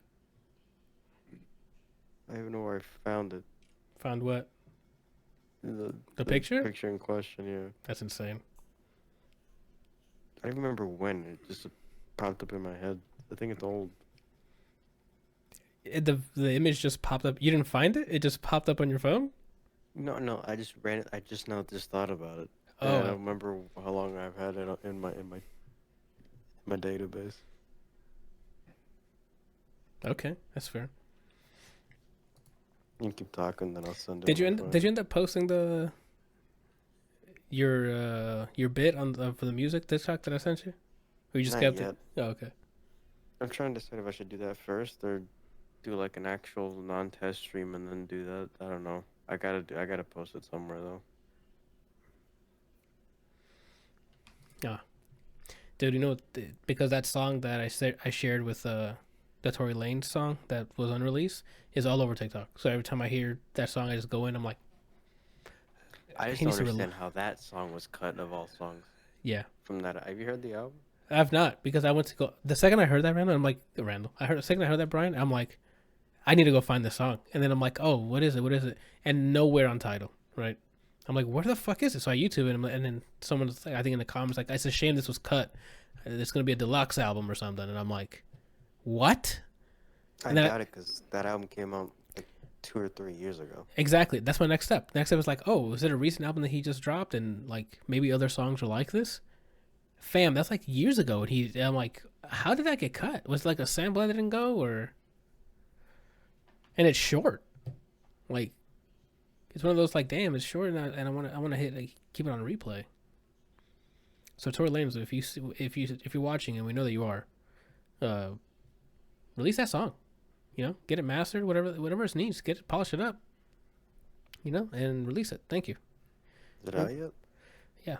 I don't even know where I found it. Found what? The picture? Picture in question, yeah. That's insane. I don't remember when. It just popped up in my head. I think it's old. The image just popped up. You didn't find it? It just popped up on your phone? No, I just ran it. I just thought about it. Oh. And I don't remember how long I've had it in my database. Okay, that's fair. You can keep talking, then I'll send it. Did you end up posting your bit on for the music TikTok that I sent you? Or you just Not kept yet. it? Oh, okay. I'm trying to decide if I should do that first or do like an actual non-test stream and then do that. I don't know. I gotta post it somewhere though. Dude, you know, because that song that I shared with the Tory Lanez song that was unreleased is all over TikTok. So every time I hear that song, I just go in. I'm like, I just he don't needs to understand how that song was cut of all songs. yeah. From that, have you heard the album? I've not, because I went to go the second I heard that Randall, I'm like the second I heard that Brian, I'm like, I need to go find the song, and then I'm like, oh, what is it? And nowhere on Tidal, right? I'm like, where the fuck is it? So I YouTube it, and then someone's like, I think in the comments like, it's a shame this was cut, It's gonna be a deluxe album or something, and I'm like, what? I And then doubt it because that album came out like 2 or 3 years ago. exactly, that's my next step. Next step is like, oh, is it a recent album that he just dropped, and like maybe other songs are like this? Fam, that's like years ago, and I'm like, how did that get cut? Was it like a sample that didn't go, or? And it's short, like it's one of those like, damn, it's short, and I want to hit like, keep it on replay. So Tory Lanez, if you're watching, and we know that you are, release that song. You know, get it mastered, whatever it needs, get it, polish it up. You know, and release it. Thank you. Is it out yet? Yeah.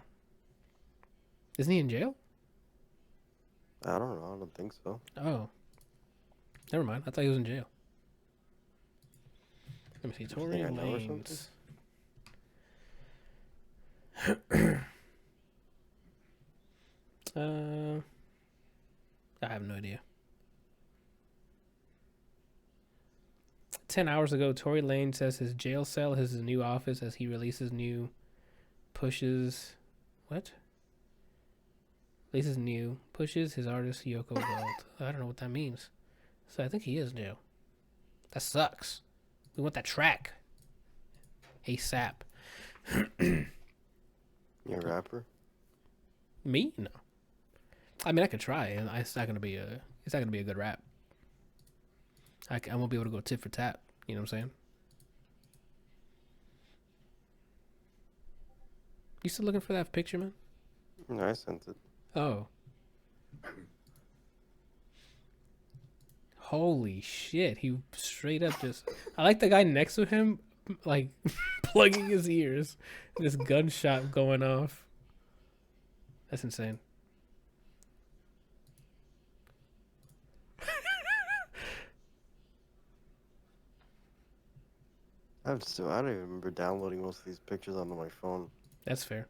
Isn't he in jail? I don't know. I don't think so. Oh. Never mind. I thought he was in jail. Let me see. You Tory think I know or Lanez. I have no idea. 10 hours ago, Tory Lanez says his jail cell is his new office as he releases new pushes. What? Releases new pushes his artist Yoko Gold. I don't know what that means. So I think he is in jail. That sucks. We want that track. ASAP. You a rapper? Me? No. I mean, I could try, and it's not gonna be a good rap. I won't be able to go tit for tat. You know what I'm saying? You still looking for that picture, man? No, I sent it. Oh. Holy shit. He straight up just... I like the guy next to him, like, plugging his ears. This gunshot going off. That's insane. I don't even remember downloading most of these pictures onto my phone. That's fair.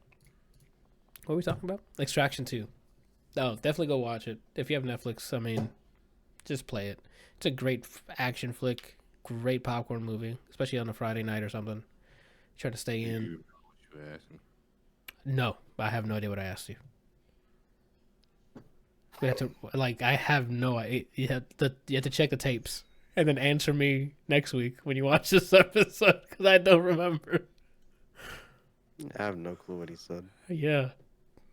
What are we talking about? Extraction 2. Oh, definitely go watch it. If you have Netflix, I mean, just play it. It's a great action flick, great popcorn movie, especially on a Friday night or something. Try to stay in. You know what you asked me. No, I have no idea what I asked you. We have to, like, I have no idea. You have to check the tapes and then answer me next week when you watch this episode because I don't remember. I have no clue what he said. Yeah,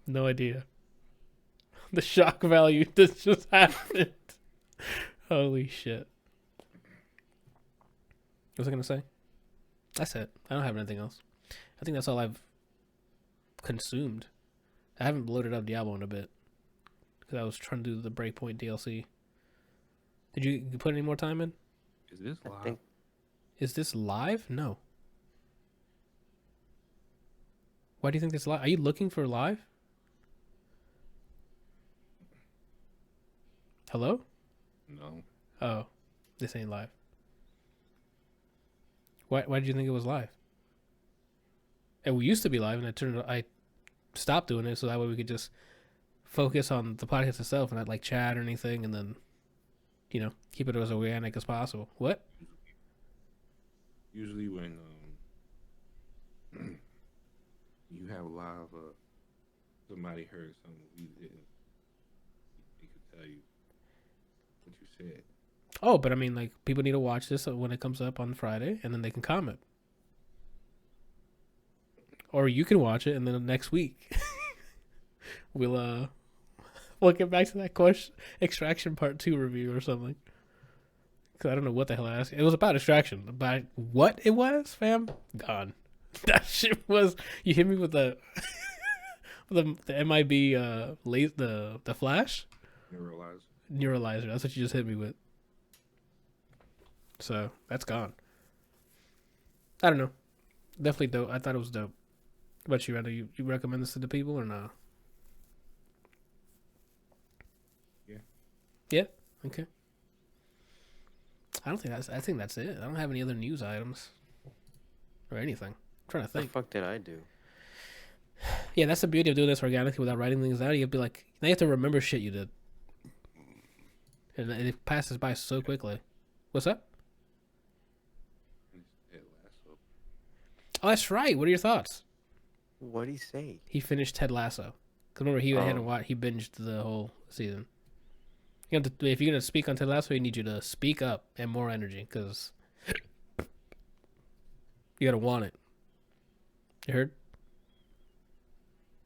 no idea. The shock value that just happened. Holy shit. What was I gonna say? That's it. I don't have anything else. I think that's all I've consumed. I haven't loaded up Diablo in a bit because I was trying to do the Breakpoint DLC. Did you put any more time in? Is this live? I think Is this live? No. Why do you think this live? Are you looking for live? Hello? No. Oh, this ain't live. Why did you think it was live? And we used to be live, and I stopped doing it so that way we could just focus on the podcast itself and not like chat or anything, and then, you know, keep it as organic as possible. What? Usually when you have live, somebody heard something we didn't, they could tell you what you said. Oh, but I mean, like, people need to watch this when it comes up on Friday, and then they can comment. Or you can watch it, and then next week we'll get back to that question, Extraction Part 2 review or something. Because I don't know what the hell I asked. It was about Extraction. About what it was, fam? Gone. That shit was... You hit me with the the MIB the flash? Neuralizer. That's what you just hit me with. So, that's gone. I don't know. Definitely dope. I thought it was dope. What about you, Randall? You recommend this to the people or no? Yeah. Yeah? Okay. I think that's it. I don't have any other news items. Or anything. I'm trying to what the think. fuck did I do? Yeah, that's the beauty of doing this organically without writing things out. You'll be like, now you have to remember shit you did. And it passes by so quickly. What's up? Oh, that's right. What are your thoughts? What'd he say? He finished Ted Lasso. Because remember, he hadn't watched. He binged the whole season. You have to, if you're gonna speak on Ted Lasso, we need you to speak up and more energy, because you gotta want it. You heard?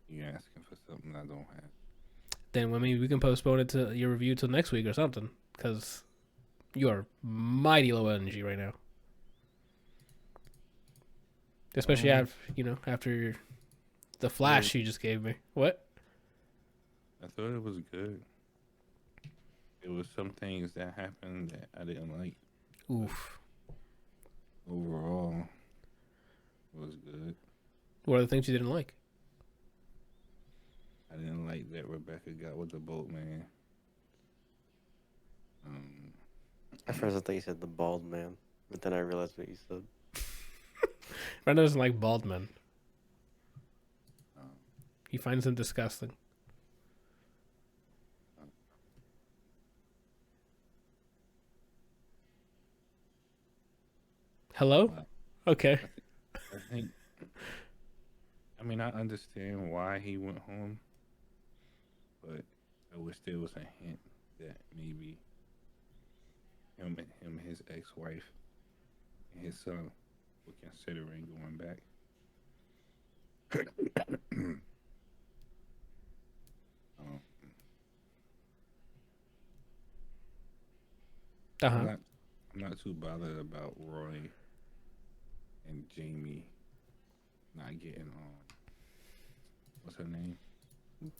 You asking for something I don't have. Then I mean, we can postpone it to your review till next week or something, because you are mighty low energy right now. Especially after the flash you just gave me. What? I thought it was good. It was some things that happened that I didn't like. Oof. Overall, it was good. What are the things you didn't like? I didn't like that Rebecca got with the boatman. At first, I thought you said the bald man, but then I realized what you said. Brenda doesn't like bald men. He finds them disgusting. Hello? Okay. I mean, I understand why he went home, but I wish there was a hint that maybe him and his ex-wife and his son were considering going back. I'm not too bothered about Roy and Jamie not getting on. What's her name?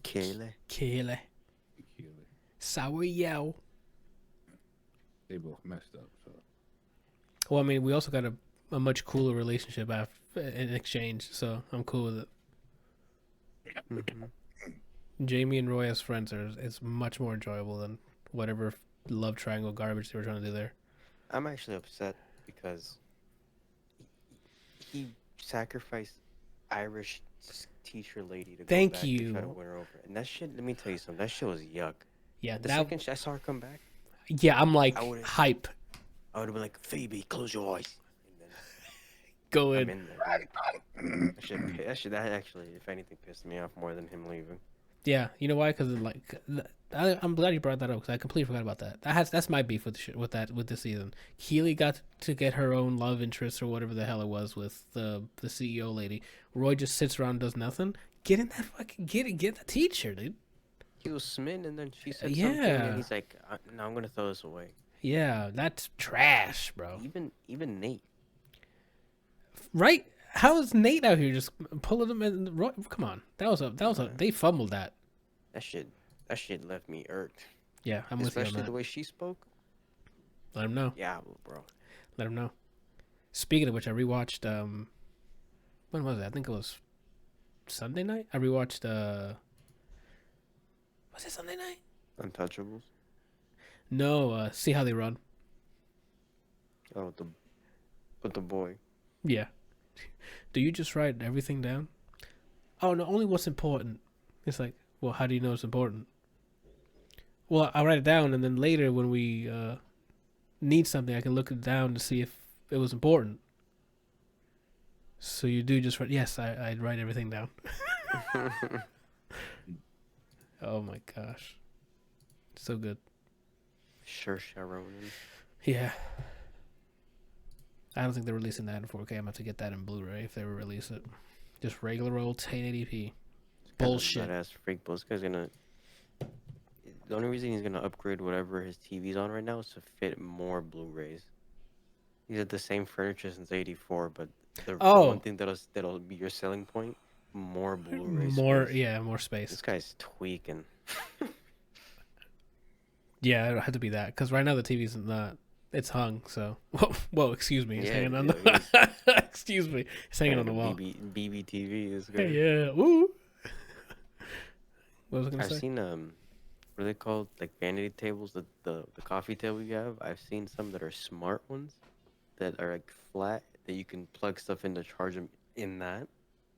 Kaylee. Sour yo. They both messed up, so. Well, I mean, we also got a much cooler relationship in exchange, so I'm cool with it. Mm-hmm. Jamie and Roy as friends is much more enjoyable than whatever love triangle garbage they were trying to do there. I'm actually upset because he sacrificed Irish teacher lady to go Thank back you. to try to win her over. And that shit, let me tell you something, that shit was yuck. Yeah, The second I saw her come back, yeah, I'm like hype. I would have been like, Phoebe, close your eyes. And then Go I'm in. in there. That actually, if anything, pissed me off more than him leaving. Yeah, you know why? Because I'm glad you brought that up because I completely forgot about that. That's my beef with this season. Keely got to get her own love interest or whatever the hell it was with the CEO lady. Roy just sits around and does nothing. Get in that fucking get the teacher, dude. He was smitten, and then she said something, and he's like, "No, I'm gonna throw this away." Yeah, that's trash, bro. Even Nate. Right? How is Nate out here just pulling them in? Come on, that was a. They fumbled that. That shit left me irked. Yeah, I'm with you on Especially that. the way she spoke. Let him know. Yeah, bro. Let him know. Speaking of which, I rewatched. When was it? I think it was Sunday night. I rewatched. Was it Sunday night? Untouchables. No. See How They Run. Oh, with the boy. Yeah. Do you just write everything down? Oh no, only what's important. It's like, well, how do you know it's important? Well, I write it down, and then later when we need something, I can look it down to see if it was important. So you do just write? Yes, I write everything down. Oh my gosh, so good. Sure, Sharon. Yeah. I don't think they're releasing that in 4K. I'm going to have to get that in Blu-ray if they ever release it. Just regular old 1080p. Bullshit. Badass freak, but this guy's gonna. The only reason he's gonna upgrade whatever his TV's on right now is to fit more Blu-rays. He's had the same furniture since '84, but the one thing that'll be your selling point, more Blu-rays. More space. This guy's tweaking. Yeah, it had to be that because right now the TV's not. It's hung, so. Whoa, excuse me. It's hanging on the. Excuse me. It's hanging on the wall. BBTV is good. Yeah. Woo. What was I gonna say? I've seen what are they called? Like vanity tables, the coffee table you have. I've seen some that are smart ones, that are like flat that you can plug stuff in to charge them in that,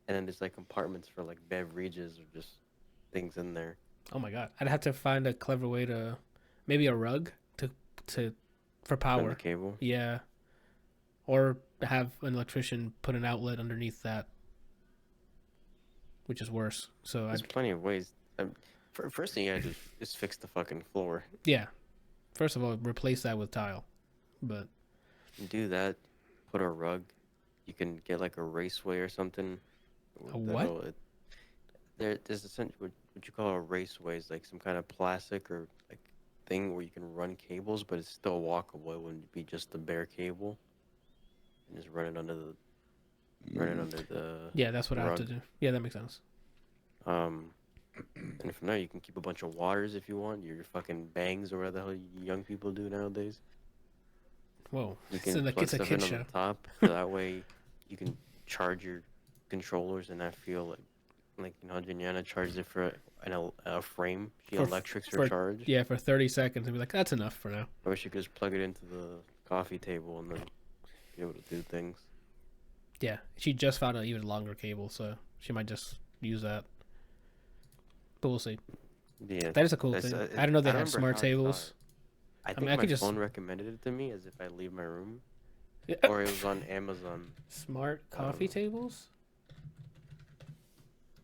and then there's like compartments for like beverages or just things in there. Oh my god! I'd have to find a clever way to, maybe a rug to. For power. The cable. Yeah. Or have an electrician put an outlet underneath that, which is worse. So there's plenty of ways. First thing you gotta do is fix the fucking floor. Yeah. First of all, replace that with tile. But Do that. Put a rug. You can get like a raceway or something. a what? There's essentially what you call a raceway is like some kind of plastic or like thing where you can run cables, but it's still walkable. It wouldn't be just the bare cable. And just run it under the Yeah, that's what I have to rug. do. Yeah, that makes sense. And from there you can keep a bunch of waters if you want. Your fucking bangs or whatever the hell you young people do nowadays. Whoa. You So can like plug it's a stuff kid in on show. the top, so that way you can charge your controllers and not feel like you know Janiana charges it for a frame. She For- electrics her for- charge. Yeah, for 30 seconds and be like, that's enough for now. Or she could just plug it into the coffee table and then be able to do things. Yeah. She just found an even longer cable, so she might just use that. But we'll see. Yeah, That is a cool that's, thing. uh, I don't know they I have remember smart how I saw tables. it. I mean, think I my could just- phone recommended it to me as if I leave my room, Yeah. or it was on Amazon. Smart coffee tables?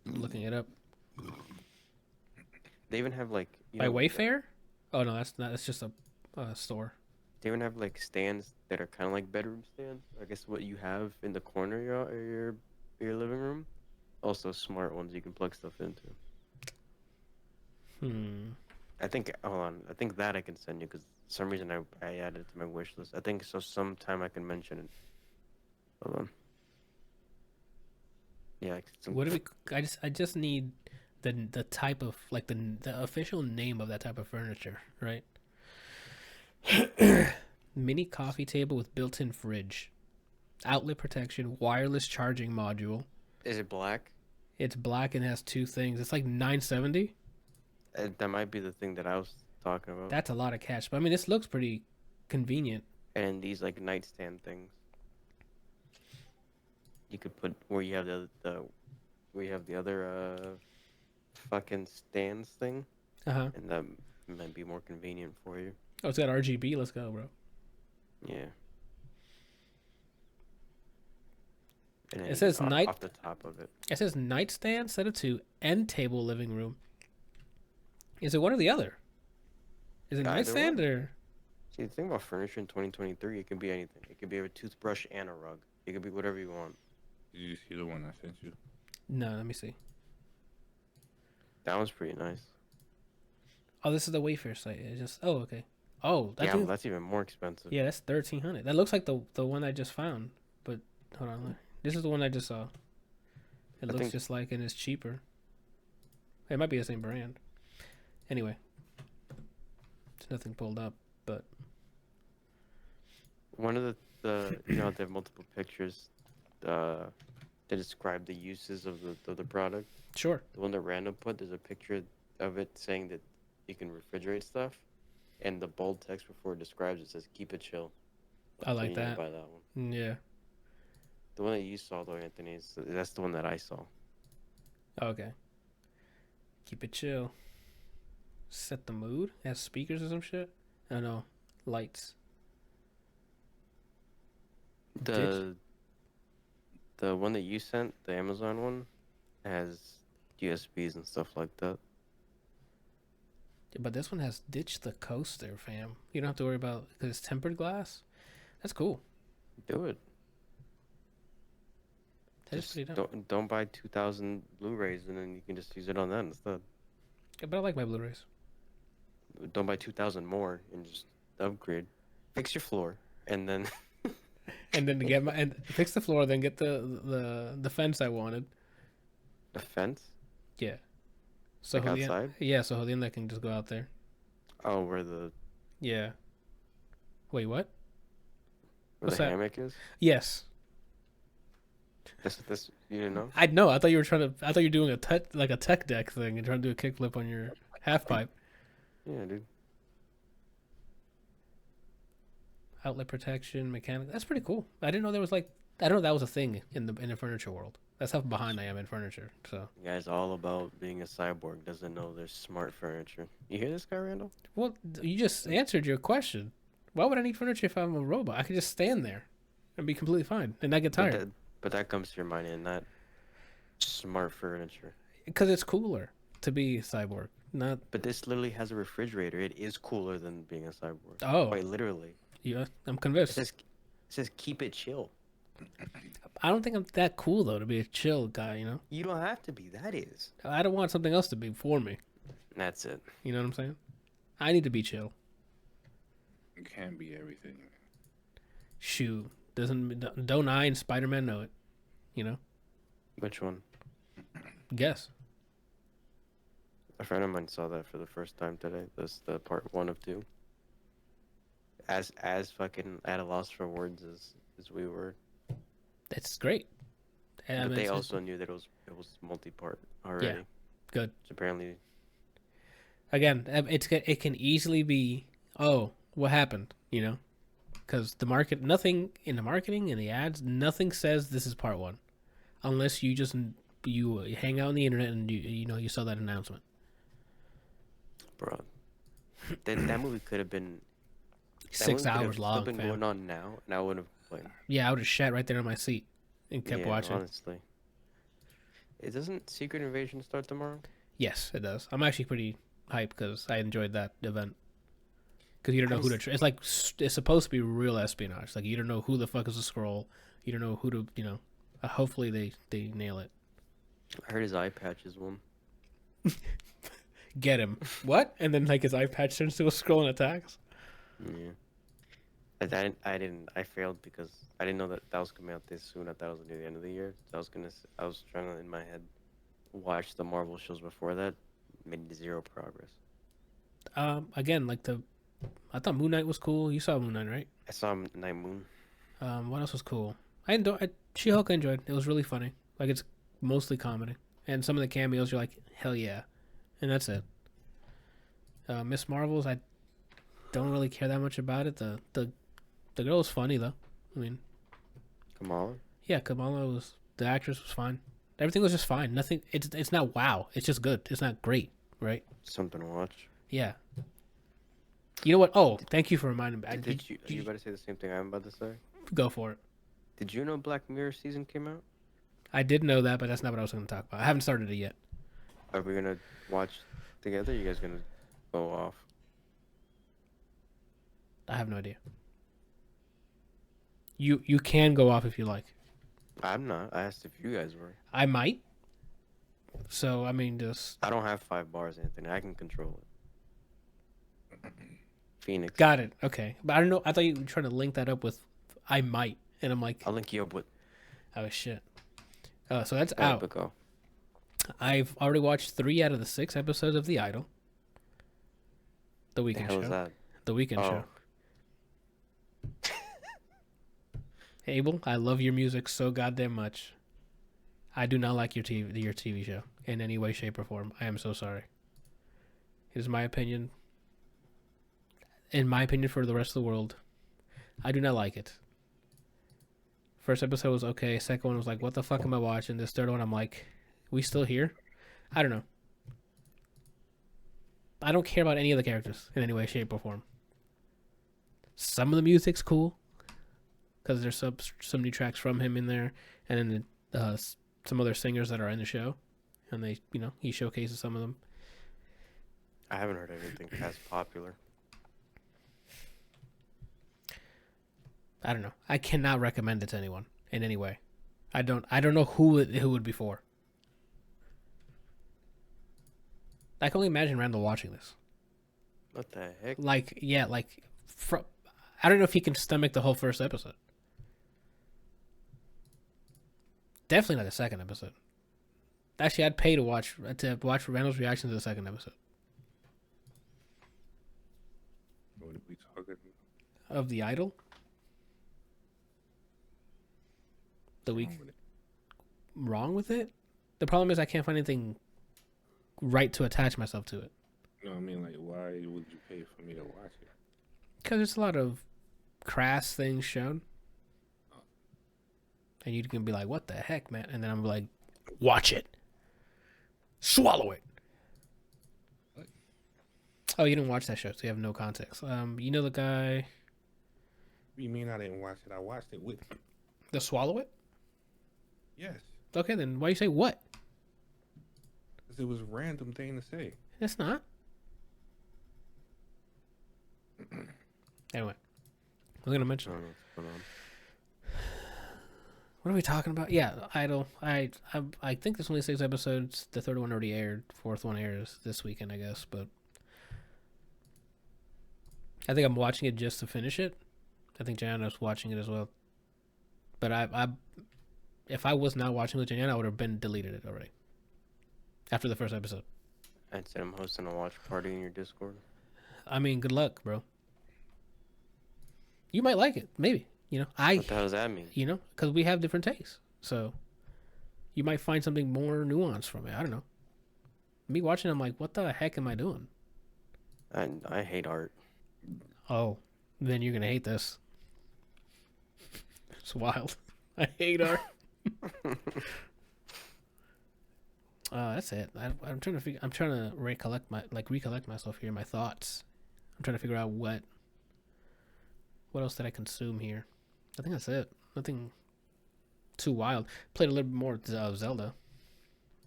I'm looking it up. They even have like By Wayfair? Oh no, that's not. That's just a store. They even have like stands that are kind of like bedroom stands. I guess what you have in the corner of your living room. Also smart ones you can plug stuff into. I think hold on. I think that I can send you because for some reason I added it to my wish list. I think so. Sometime I can mention it. Hold on. Yeah. What do we? I just need the type of like the official name of that type of furniture, right? Mini coffee table with built-in fridge, outlet protection, wireless charging module. Is it black? It's black and has two things. It's like $970. That might be the thing that I was talking about. That's a lot of cash, but I mean, this looks pretty convenient. And these like nightstand things. You could put where you have the other fucking stands thing, And that might be more convenient for you. Oh, it's got RGB. Let's go, bro. Yeah. And then It says off the top of it. It says nightstand, set of two, end table, living room. Is it one or the other? Is it Either nightstand one. or? See, the thing about furniture in 2023, it can be anything. It could be a toothbrush and a rug. It could be whatever you want. Did you see the one I sent you? No, let me see. That one's pretty nice. Oh, this is the Wayfair site. It's just okay. Oh, Yeah, well, that's even more expensive. yeah, that's 1,300. That looks like the one I just found. But hold on, this is the one I just saw. It looks just like, and it's cheaper. It might be the same brand. Anyway, there's nothing pulled up, but One of the they have multiple pictures to describe the uses of the product. sure. The one that Random put, there's a picture of it saying that you can refrigerate stuff, and the bold text before it describes it says "keep it chill." I like you need to that. buy that one. Yeah. The one that you saw though, Anthony, that's the one that I saw. Okay. Keep it chill. Set the mood. Has speakers or some shit. I know. Lights. The one that you sent, the Amazon one, has USBs and stuff like that. But this one has ditch the coaster, fam. You don't have to worry about because it's tempered glass. That's cool. Do it. That's Just pretty dope. don't buy 2,000 Blu-rays and then you can just use it on that instead. Yeah, but I like my Blu-rays. Don't buy 2,000 more and just upgrade. Fix your floor and then And then to get and fix the floor, then get the fence I wanted. the fence. Yeah. So Like outside? Yeah, so Juliana can just go out there. Oh, where the Yeah. Wait, what? where What's the that? hammock is. Yes. This you didn't know? I know. I thought you were trying to. I thought you were doing a tech deck thing and trying to do a kickflip on your half pipe. Yeah, dude. Outlet protection, mechanic. That's pretty cool. I didn't know there was like. I didn't know that was a thing in the furniture world. That's how behind I am in furniture. So. The guy's all about being a cyborg. Doesn't know there's smart furniture. You hear this guy, Randall? Well, you just answered your question. Why would I need furniture if I'm a robot? I could just stand there and be completely fine and not get But tired. that comes to your mind and not smart furniture. Because it's cooler. to be a cyborg. Not But this literally has a refrigerator. It is cooler than being a cyborg. oh Quite literally. yeah, I'm It convinced. says keep it chill. I don't think I'm that cool though to be a chill guy. You know, You don't have to be. That is. I don't want something else to be for me. That's it. You know what I'm saying? I need to be chill. It can't be everything. Shoot, don't I and Spider-Man know it? You know, Which one? guess. A friend of mine saw that for the first time today. That's the part 1 of 2. As fucking at a loss for words as we were. That's great. But they also knew that it was multi-part already. Good. So apparently, Again, it can easily be, oh, what happened? You know, because nothing in the marketing and the ads, nothing says this is part 1, unless you hang out on the internet and you saw that announcement. bro, that movie could have been 6 hours long. Been Fam. going on now, and I wouldn't have complained. Yeah, I would have shat right there in my seat and kept watching. Honestly, it doesn't Secret Invasion start tomorrow? Yes, it does. I'm actually pretty hyped because I enjoyed that event. Because you don't know who to. It's like it's supposed to be real espionage. Like you don't know who the fuck is a scroll. You don't know who to. Hopefully they nail it. I heard his eye patch is one. Get him. What? And then like his eye patch turns to a scroll and attacks. Yeah. I failed because I didn't know that was coming out this soon. I thought it was near the end of the year. So I was trying to, in my head, watch the Marvel shows before that. Made 0 progress. Again, I thought Moon Knight was cool. You saw Moon Knight, right? I saw Night Moon. What else was cool? She-Hulk I enjoyed. It was really funny. Like it's mostly comedy, and some of the cameos you're like, hell yeah, and that's it. Miss Marvel's I don't really care that much about it. The girl was funny though. I mean, Kamala. Yeah, the actress was fine. Everything was just fine. Nothing. It's not wow. It's just good. It's not great, right? Something to watch. Yeah. You know what? Oh, thank you for reminding me. Did you about to say the same thing I'm about to say? Go for it. Did you know Black Mirror season came out? I did know that, but that's not what I was going to talk about. I haven't started it yet. Are we gonna watch together? Or you guys gonna go off? I have no idea. You can go off if you like. I'm not. I asked if you guys were. I might. So I mean, I don't have 5 bars, Anthony. I can control it. Phoenix. Got it. Okay, but I don't know. I thought you were trying to link that up with I might, and I'm like, I'll link you up with. oh shit. So that's out. But go. I've already watched 3 out of the 6 episodes of The Idol. The The weekend hell show. is that? The weekend show. Abel, I love your music so goddamn much. I do not like your TV show in any way, shape, or form. I am so sorry. It is my opinion. In my opinion, for the rest of the world, I do not like it. First episode was okay. Second one was like, what the fuck am I watching? This third one, I'm like, we still here? I don't know. I don't care about any of the characters in any way, shape, or form. Some of the music's cool because there's some new tracks from him in there, and then some other singers that are in the show, and they, he showcases some of them. I haven't heard anything as popular. I don't know. I cannot recommend it to anyone in any way. I don't know who it would be for. I can only imagine Randall watching this. What the heck? I don't know if he can stomach the whole first episode. Definitely not the second episode. Actually, I'd pay to watch Randall's reaction to the second episode. What are we talking about? Of The Idol? Wrong with it? The problem is I can't find anything right to attach myself to it. No, I mean, like, why would you pay for me to watch it? Because there's a lot of crass things shown. And you can be like, what the heck, man? And then I'm like, watch it. Swallow it. What? Oh, you didn't watch that show, so you have no context. You know the guy... What do you mean I didn't watch it? I watched it with you. The Swallow It? Yes. Okay, then why you say what? Because it was a random thing to say. It's not. Anyway, we're gonna mention. I don't know what's going on. What are we talking about? Yeah, Idol. I think there's only 6 episodes. The third one already aired. Fourth one airs this weekend, I guess. But I think I'm watching it just to finish it. I think Jana's watching it as well. But if I was not watching with Jana, I would have been deleted it already after the first episode. I'd say I'm hosting a watch party in your Discord. I mean, good luck, bro. You might like it, maybe. You know, What the hell does that mean? you know, because we have different tastes. So you might find something more nuanced from it. I don't know. Me watching, I'm like, what the heck am I doing? I hate art. Oh, then you're gonna hate this. It's wild. I hate art. That's it. I'm trying to figure. I'm trying to recollect myself here, my thoughts. I'm trying to figure out what else did I consume here. I think that's it. Nothing too wild. Played a little bit more Zelda.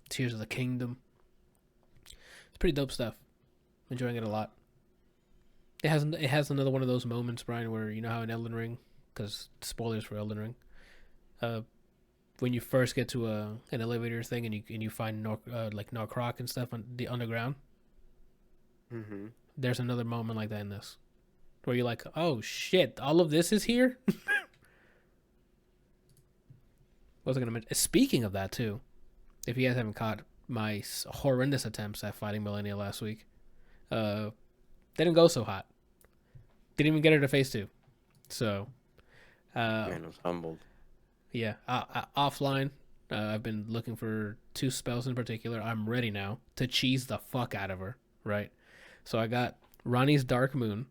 Tears of the Kingdom. It's pretty dope stuff. Enjoying it a lot. It has another one of those moments, Brian, where you know how in Elden Ring, because spoilers for Elden Ring, when you first get to an elevator thing and you find Norkrok and stuff on the underground. Mm-hmm. There's another moment like that in this, where you're like, oh shit, all of this is here. What was I gonna mention? Speaking of that too, if you guys haven't caught my horrendous attempts at fighting Millennia last week, they didn't go so hot. Didn't even get her to phase 2. So, Man was humbled. yeah, offline, I've been looking for 2 spells in particular. I'm ready now to cheese the fuck out of her, right? So I got Ronnie's Dark Moon,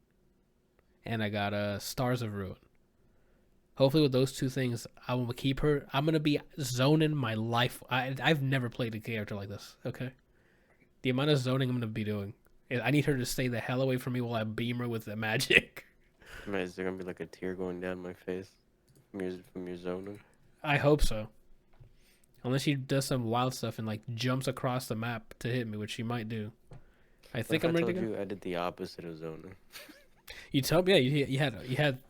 and I got Stars of Ruin. Hopefully with those 2 things, I will keep her. I'm going to be zoning my life. I've never played a character like this, okay? The amount of zoning I'm going to be doing. I need her to stay the hell away from me while I beam her with the magic. Man, is there gonna be like a tear going down my face from your zoning? I hope so. Unless she does some wild stuff and like jumps across the map to hit me, which she might do. I think I'm ready to go. I did the opposite of zoning. You told me, yeah, you had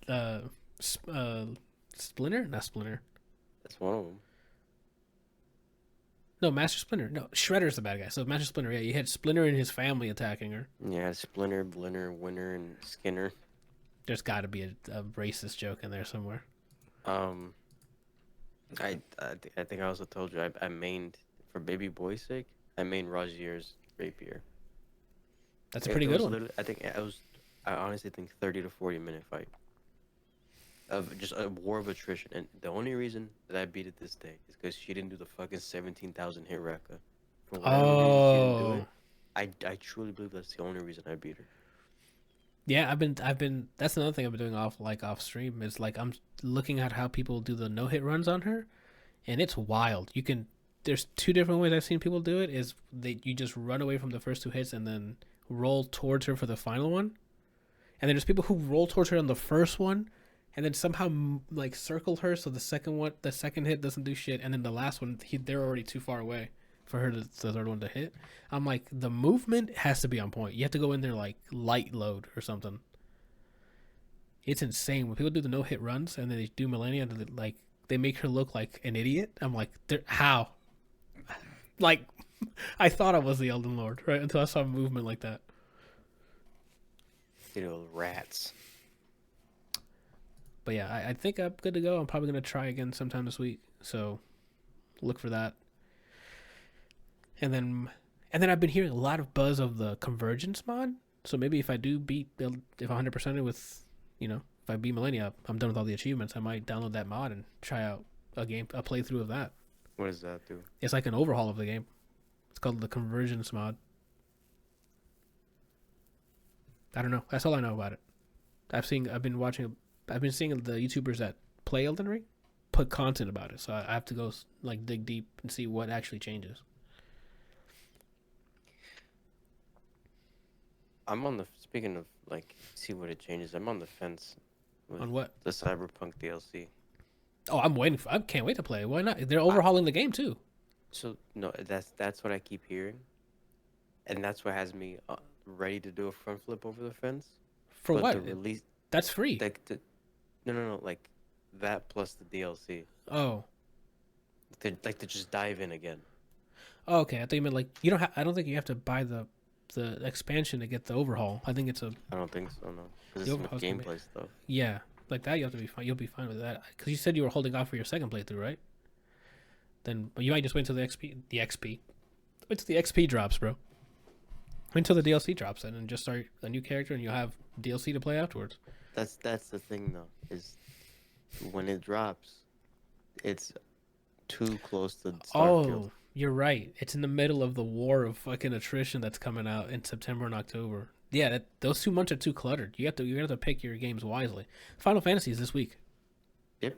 Splinter? Not Splinter. That's one of them. No, Master Splinter. No, Shredder's the bad guy. So Master Splinter, yeah, you had Splinter and his family attacking her. Yeah, Splinter, Blinner, Winner, and Skinner. There's got to be a racist joke in there somewhere. I think I also told you I mained for baby boy's sake. I mained Rogier's rapier. That's a pretty good one. I honestly think 30 to 40 minute fight of just a war of attrition, and the only reason that I beat it this day is because she didn't do the fucking 17,000 hit Rekka. For whatever reason she didn't do it. I truly believe that's the only reason I beat her. Yeah, I've been. That's another thing I've been doing off stream. Is like I'm looking at how people do the no hit runs on her, and it's wild. There's 2 different ways I've seen people do it. Is you just run away from the first 2 hits and then roll towards her for the final one, and then there's people who roll towards her on the first one, and then somehow like circle her so the second hit doesn't do shit, and then the last one they're already too far away for her the third one to hit. I'm like, the movement has to be on point. You have to go in there like light load or something. It's insane when people do the no hit runs and then they do Millennia, like they make her look like an idiot. I'm like, how? Like, I thought I was the Elden Lord, right? Until I saw movement like that. You know, rats. But yeah, I think I'm good to go. I'm probably gonna try again sometime this week. So look for that. And then I've been hearing a lot of buzz of the Convergence mod. So maybe if I do if 100% it with, if I beat Millennia, I'm done with all the achievements, I might download that mod and try out a playthrough of that. What does that do? It's like an overhaul of the game. It's called the Convergence mod. I don't know. That's all I know about it. I've been seeing the YouTubers that play Elden Ring put content about it. So I have to go like dig deep and see what actually changes. Speaking of like, see what it changes. I'm on the fence. With On what? The Cyberpunk DLC. Oh, I can't wait to play. Why not? They're overhauling the game too. So no, that's what I keep hearing. and that's what has me ready to do a front flip over the fence. For But what? the release, That's free. like no, like that plus the DLC, Oh. to just dive in again. Oh, okay. I thought you meant like you don't. I don't think you have to buy the expansion to get the overhaul. I think it's a I don't think so, no, because The it's some overhaul's gonna be- gameplay stuff. yeah, like that. You have to be fine. You'll be fine with that because you said you were holding off for your second playthrough, right? Then, but you might just wait until the XP. Wait till the XP drops, bro. Wait until the DLC drops, and then just start a new character, and you'll have DLC to play afterwards. That's the thing though, is when it drops, it's too close to Starfield. Oh, you're right. It's in the middle of the war of fucking attrition that's coming out in September and October. Yeah, those 2 months are too cluttered. You have to pick your games wisely. Final Fantasy is this week. Yep.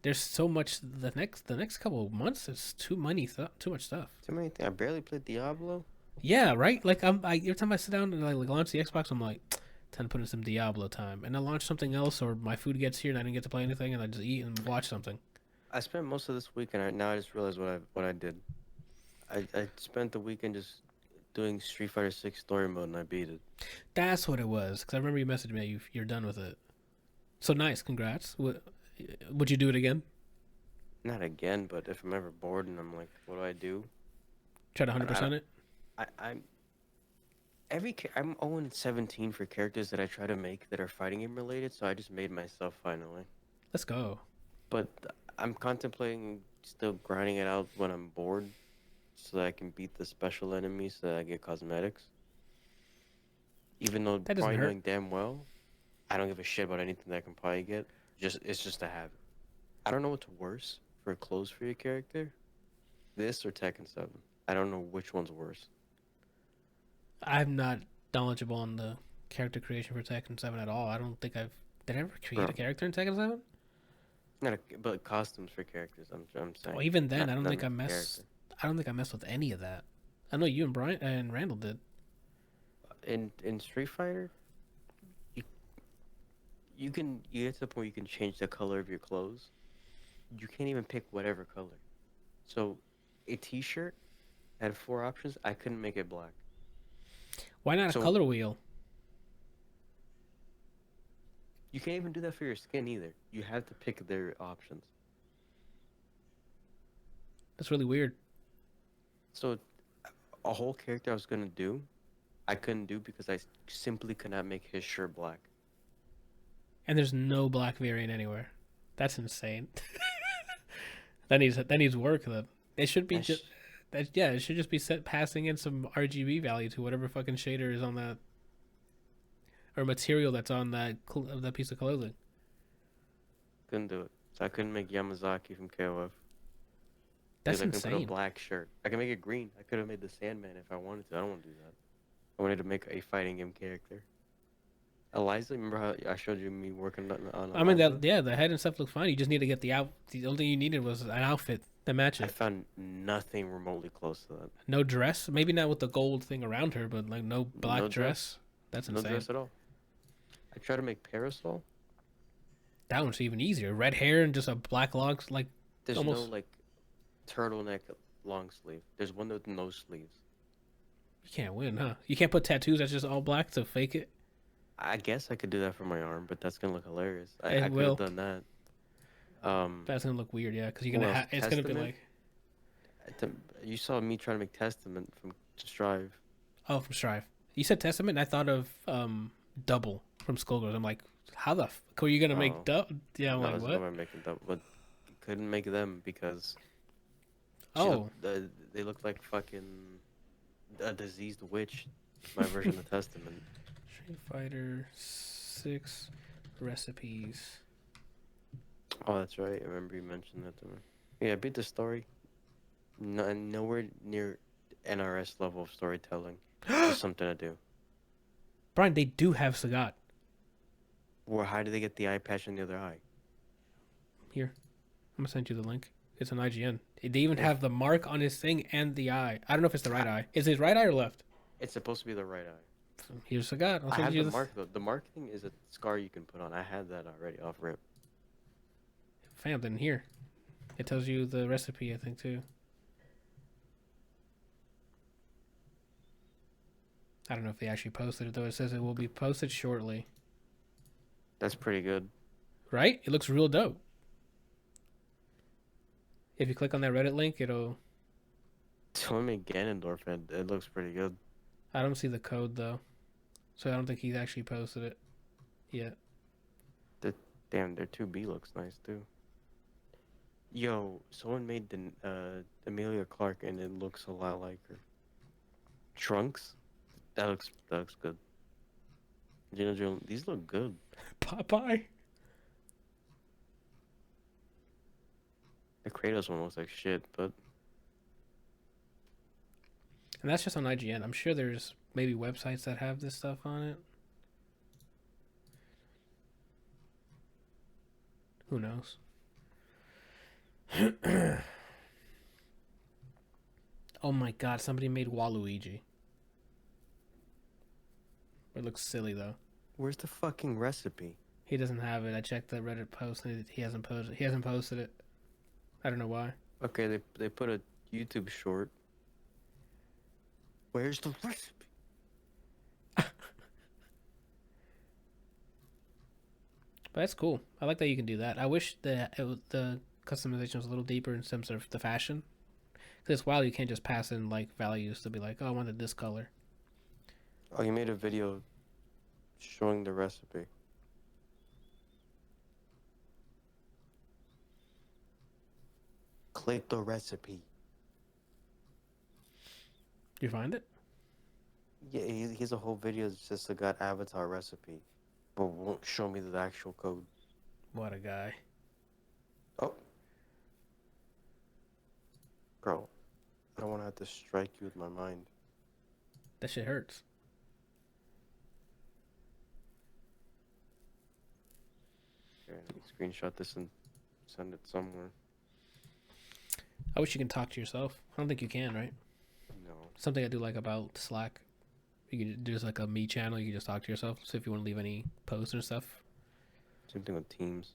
There's so much. The next couple of months is too much stuff. Too many things. I barely played Diablo. Yeah, right. Like every time I sit down and I like launch the Xbox, I'm like, time to put in some Diablo time, and I launch something else, or my food gets here and I didn't get to play anything, and I just eat and watch something. I spent most of this weekend. Now I just realized what I did. I spent the weekend just doing Street Fighter 6 story mode, and I beat it. That's what it was. Because I remember you messaged me that you're done with it. So nice, congrats. Would you do it again? Not again, but if I'm ever bored and I'm like, what do I do? Try to 100% it. I'm 0-17 for characters that I try to make that are fighting game related. So I just made myself finally. Let's go. But I'm contemplating still grinding it out when I'm bored, so that I can beat the special enemies so that I get cosmetics. Even though That doesn't probably hurt. knowing damn well, I don't give a shit about anything that I can probably get. It's just a habit. I don't know what's worse for clothes for your character, this or Tekken 7. I don't know which one's worse. I'm not knowledgeable on the character creation for Tekken 7 at all. I don't think did I ever create a Bro. character in Tekken 7? But costumes for characters. I'm saying. Well, even then, Not- I don't not think I the mess. character. I don't think I messed with any of that. I know you and Brian and Randall did. In Street Fighter, you get to the point you can change the color of your clothes. You can't even pick whatever color. So, a T-shirt had 4 options. I couldn't make it black. Why not a So- color wheel? You can't even do that for your skin either. You have to pick their options. That's really weird. So, a whole character I was gonna do, I couldn't do because I simply could not make his shirt black. And there's no black variant anywhere. That's insane. that needs work. Then it should be That just that. Yeah, it should just be passing in some RGB value to whatever fucking shader is on that or material that's on that piece of clothing. Couldn't do it. So I couldn't make Yamazaki from KOF. That's Because I couldn't put a insane. black shirt. I can make it green. I could have made the Sandman if I wanted to. I don't want to do that. I wanted to make a fighting game character. Eliza, remember how I showed you me working on I mean, Eliza? the head and stuff look fine. You just need to get the out. The only thing you needed was an outfit that match I it. found nothing remotely close to that. No dress, maybe not with the gold thing around her, but like no black No dress. That's No insane. dress at all. I tried to make Parasol. That one's even easier. Red hair and just a black locks. Like There's Almost- no like turtleneck long sleeve. There's one with no sleeves. you can't win, huh? You can't put tattoos that's just all black to fake it. I guess I could do that for my arm, but that's gonna look hilarious. It I could will. have done that. That's gonna look weird, yeah, because you're Who gonna. else? It's gonna be Testament? like, You saw me trying to make Testament from Strive. oh, from Strive. You said Testament, and I thought of Double from Skullgirls. I'm like, how the fuck are you gonna make Oh. Double? Yeah, I'm No, like, that's what? not why I'm making that, but couldn't make them because Oh, they look like fucking a diseased witch. My version of Testament. Street Fighter 6 recipes. Oh, that's right. I remember you mentioned that to me. Yeah, I beat the story. Nowhere near NRS level of storytelling. Just something to do. Brian, they do have Sagat. Or how do they get the eye patch in the other eye? Here, I'm gonna send you the link. It's an IGN. They even Yeah. have the mark on his thing and the eye. I don't know if it's the right eye. Is it his right eye or left? It's supposed to be the right eye. So here's Sagat. I'll I send have you the this. mark though. The mark thing is a scar you can put on. I had that already off rip. Fam, then here. It tells you the recipe, I think, too. I don't know if they actually posted it though. It says it will be posted shortly. That's pretty good. Right? It looks real dope. If you click on that Reddit link, it'll. Someone made Ganondorf, and it looks pretty good. I don't see the code though, so I don't think he's actually posted it yet. Damn, their 2B looks nice too. Yo, someone made the Amelia Clark, and it looks a lot like her. Trunks, that looks good. Gina Jones, these look good. Popeye. The Kratos one looks like shit, but And that's just on IGN. I'm sure there's maybe websites that have this stuff on it. Who knows? Oh my god, somebody made Waluigi. It looks silly though. where's the fucking recipe? He doesn't have it. I checked the Reddit post and he hasn't posted. He hasn't posted it. I don't know why. Okay, they put a YouTube short. Where's the recipe? But that's cool. I like that you can do that. I wish the customization was a little deeper in terms of the fashion. Because it's wild you can't just pass in like values to be like, oh, I wanted this color. Oh, you made a video showing the recipe. Click the recipe. You find it? Yeah, he has a whole video that's just got avatar recipe, but won't show me the actual code. What a guy. Oh. Bro, I don't want to have to strike you with my mind. That shit hurts. Here, let me screenshot this and send it somewhere. I wish you can talk to yourself. I don't think you can, right? No. Something I do like about Slack. You can do just like a me channel. You can just talk to yourself. So if you want to leave any posts or stuff. Same thing with Teams.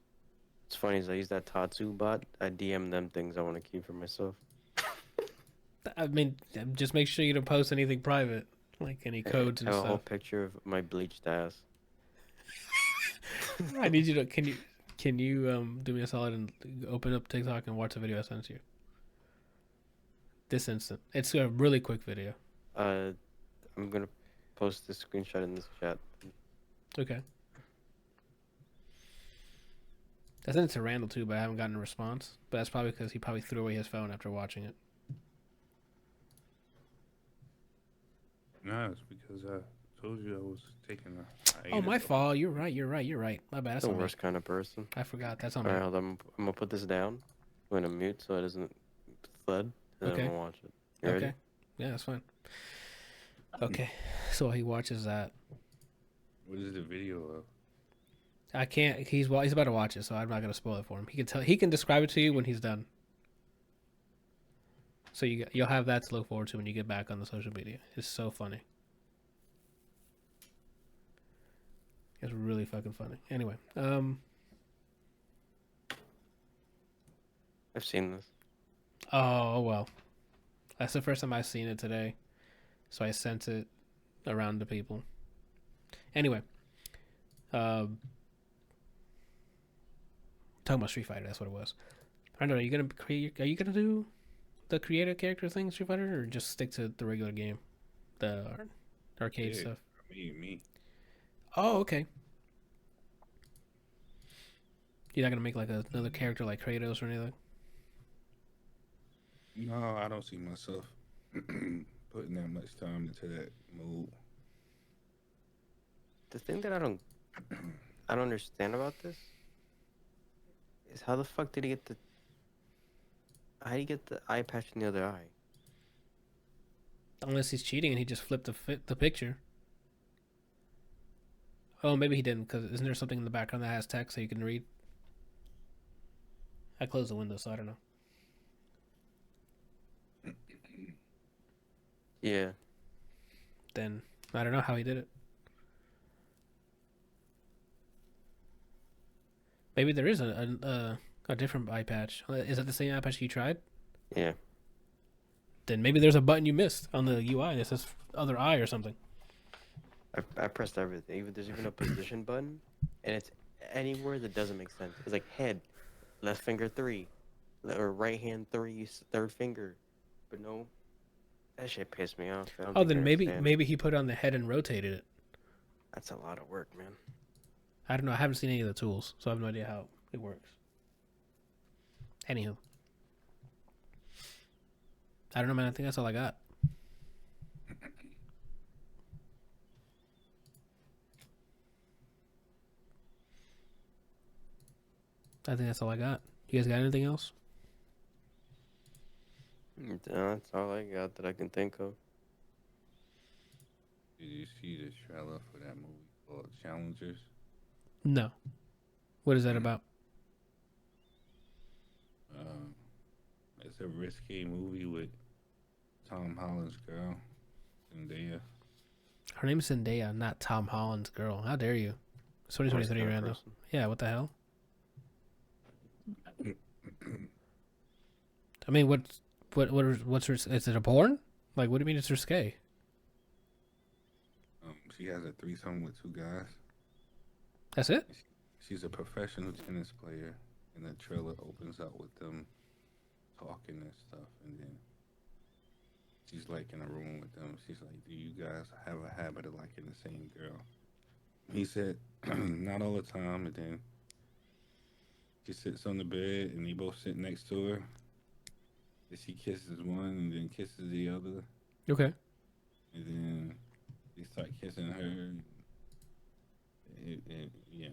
It's funny is I use that Tatsu bot. I DM them things I want to keep for myself. I mean, just make sure you don't post anything private, like any codes I and have a whole stuff. picture of my bleached ass. I need you to. Can you do me a solid and open up TikTok and watch the video I sent you? This instant. It's a really quick video. I'm gonna post this screenshot in this chat. Okay. I sent it to Randall too, but I haven't gotten a response. But that's probably because he probably threw away his phone after watching it. No, it's because I told you I was taking a Oh, my hiatus. fault. You're right. My bad. That's The on me. worst kind of person. I forgot. That's on me. Alright, hold on. I'm gonna put this down. I'm gonna mute so it doesn't thud, and Okay. then I'm gonna watch it. You ready? Okay. Yeah, that's fine. Okay. So he watches that. What is the video of? I can't. He's about to watch it, so I'm not gonna spoil it for him. He can tell. He can describe it to you when he's done. So you'll have that to look forward to when you get back on the social media. It's so funny. It's really fucking funny. Anyway, I've seen this. oh well, that's the first time I've seen it today, so I sent it around to people. Anyway, talking about Street Fighter, that's what it was. I don't know. Are you gonna do the creative character thing, Street Fighter, or just stick to the regular game, the arcade Yeah. stuff? Me. Oh, okay. You're not gonna make like another character like Kratos or anything? No, I don't see myself putting that much time into that mode. The thing that I don't understand about this is how the fuck did he get how did he get the eye patch in the other eye? Unless he's cheating and he just flipped the picture. Oh, maybe he didn't, because isn't there something in the background that has text so you can read? I closed the window, so I don't know. Yeah. Then I don't know how he did it. Maybe there is a different eye patch. Is it the same eye patch you tried? Yeah. Then maybe there's a button you missed on the UI that says other eye or something. I pressed everything. Even there's even a position button, and it's anywhere that doesn't make sense. It's like head, left finger 3, or right hand 3, third finger. But no, that shit pissed me off. I don't Oh, think I then maybe understand. maybe he put it on the head and rotated it. That's a lot of work, man. I don't know. I haven't seen any of the tools, so I have no idea how it works. Anywho, I don't know, man. I think that's all I got. I think that's all I got. You guys got anything else? That's all I got that I can think of. Did you see the trailer for that movie called Challengers? No. What is that about? It's a risque movie with Tom Holland's girl, Zendaya. Her name's Zendaya, not Tom Holland's girl. How dare you? It's Worst 2023, kind of Randall. person. Yeah, what the hell? I mean, what's her? Is it a porn? Like, what do you mean it's risque? She has a threesome with 2 guys. That's it? She's a professional tennis player, and the trailer opens up with them talking and stuff, and then she's like in a room with them. She's like, "Do you guys have a habit of liking the same girl?" He said, "Not all the time." And then she sits on the bed, and they both sit next to her. And she kisses one, and then kisses the other, Okay. and then they start kissing her. Yeah.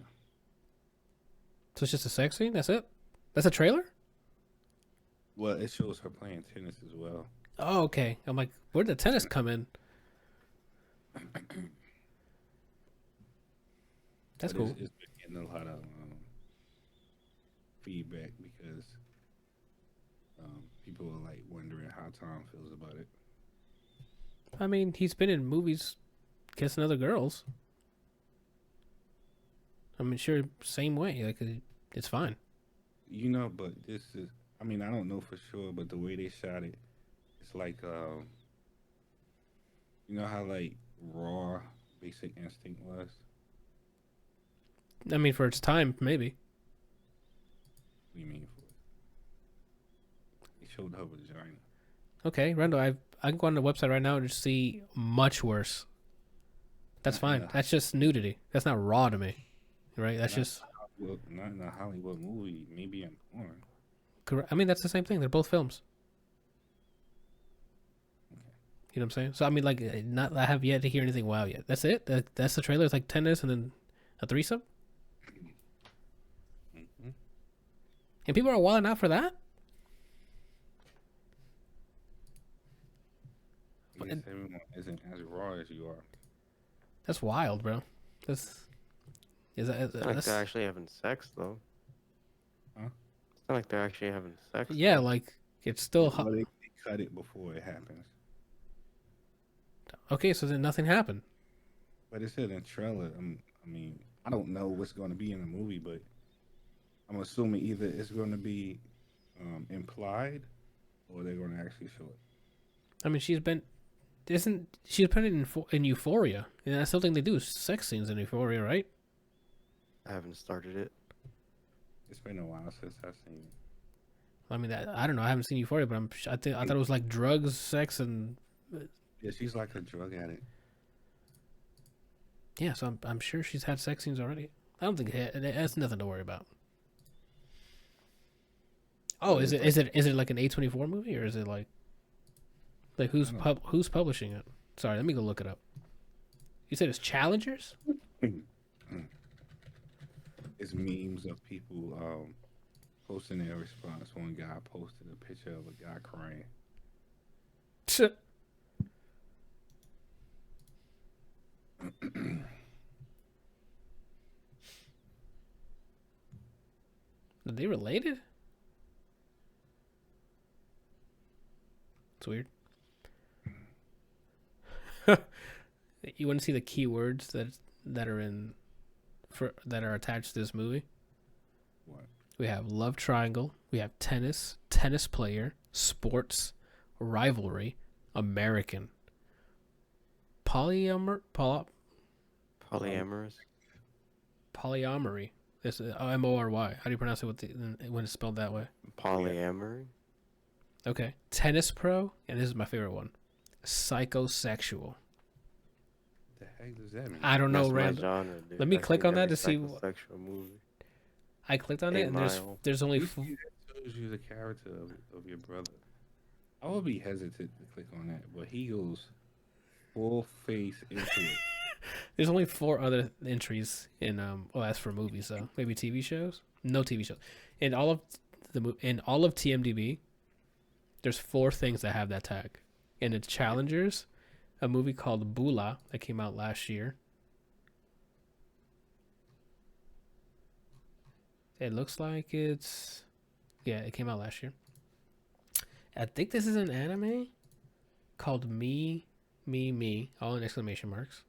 So it's just a sex scene? That's it? That's a trailer? Well, it shows her playing tennis as well. Oh, okay. I'm like, where did the tennis come in? That's But cool. It's been getting a lot of feedback because people are like wondering how Tom feels about it. I mean, he's been in movies kissing other girls. I mean, sure, same way. Like, it's fine. You know, but this is, I mean, I don't know for sure, but the way they shot it, it's like, you know how like raw Basic Instinct was? I mean, for its time, maybe. What do you mean for it? They showed her vagina. Okay, Randall, I can go on the website right now and just see much worse. That's Not fine. enough. That's just nudity. That's not raw to me, right? That's Not just Not in a Hollywood movie, maybe in porn. correct. I mean, that's the same thing. They're both films. You know what I'm saying? So I mean, like, not I have yet to hear anything wow yet. That's it. That's the trailer. It's like tennis and then a threesome, Mm-hmm. and people are wilding out for that. I guess everyone isn't as raw as you are. That's wild, bro. That's is that It's not like that's, they're actually having sex, though. Huh? It's not like they're actually having sex. yeah, though. like it's still Well, they cut it before it happens. okay. So then nothing happened. But it said in the trailer. I mean, I don't know what's going to be in the movie, but I'm assuming either it's going to be implied or they're going to actually show it. I mean, she's been in Euphoria, and that's something they do. Sex scenes in Euphoria, right? I haven't started it. It's been a while since I've seen it. I mean, I don't know. I haven't seen Euphoria, but I thought it was like drugs, sex, and Yeah, she's like a drug addict. yeah. So I'm sure she's had sex scenes already. I don't think it has nothing to worry about. Oh, is it like an A24 movie, or is it like who's I don't who's publishing it? Sorry, let me go look it up. You said it's Challengers? It's memes of people posting their response. One guy posted a picture of a guy crying. Are they related? It's weird. You want to see the keywords that are attached to this movie? What? We have love triangle. We have tennis, tennis player, sports, rivalry, American, Polyamorous. Polyamory. It's Mory. How do you pronounce it when it's spelled that way? Polyamory. Okay. Tennis pro, and this is my favorite one. Psychosexual. The heck does that mean? I don't know, That's my Randall. genre, dude. Let me I click think on that every to see. psychosexual movie. I clicked on it, 8 and Mile. there's only. That shows you the character of your brother. I would be hesitant to click on that, but he goes full face into it. There's only 4 other entries in well, that's for movies, so maybe TV shows. No TV shows. In all of TMDb, there's 4 things that have that tag, and it's Challengers, a movie called Bula that came out last year. It looks like it came out last year. I think this is an anime called Me, all in exclamation marks.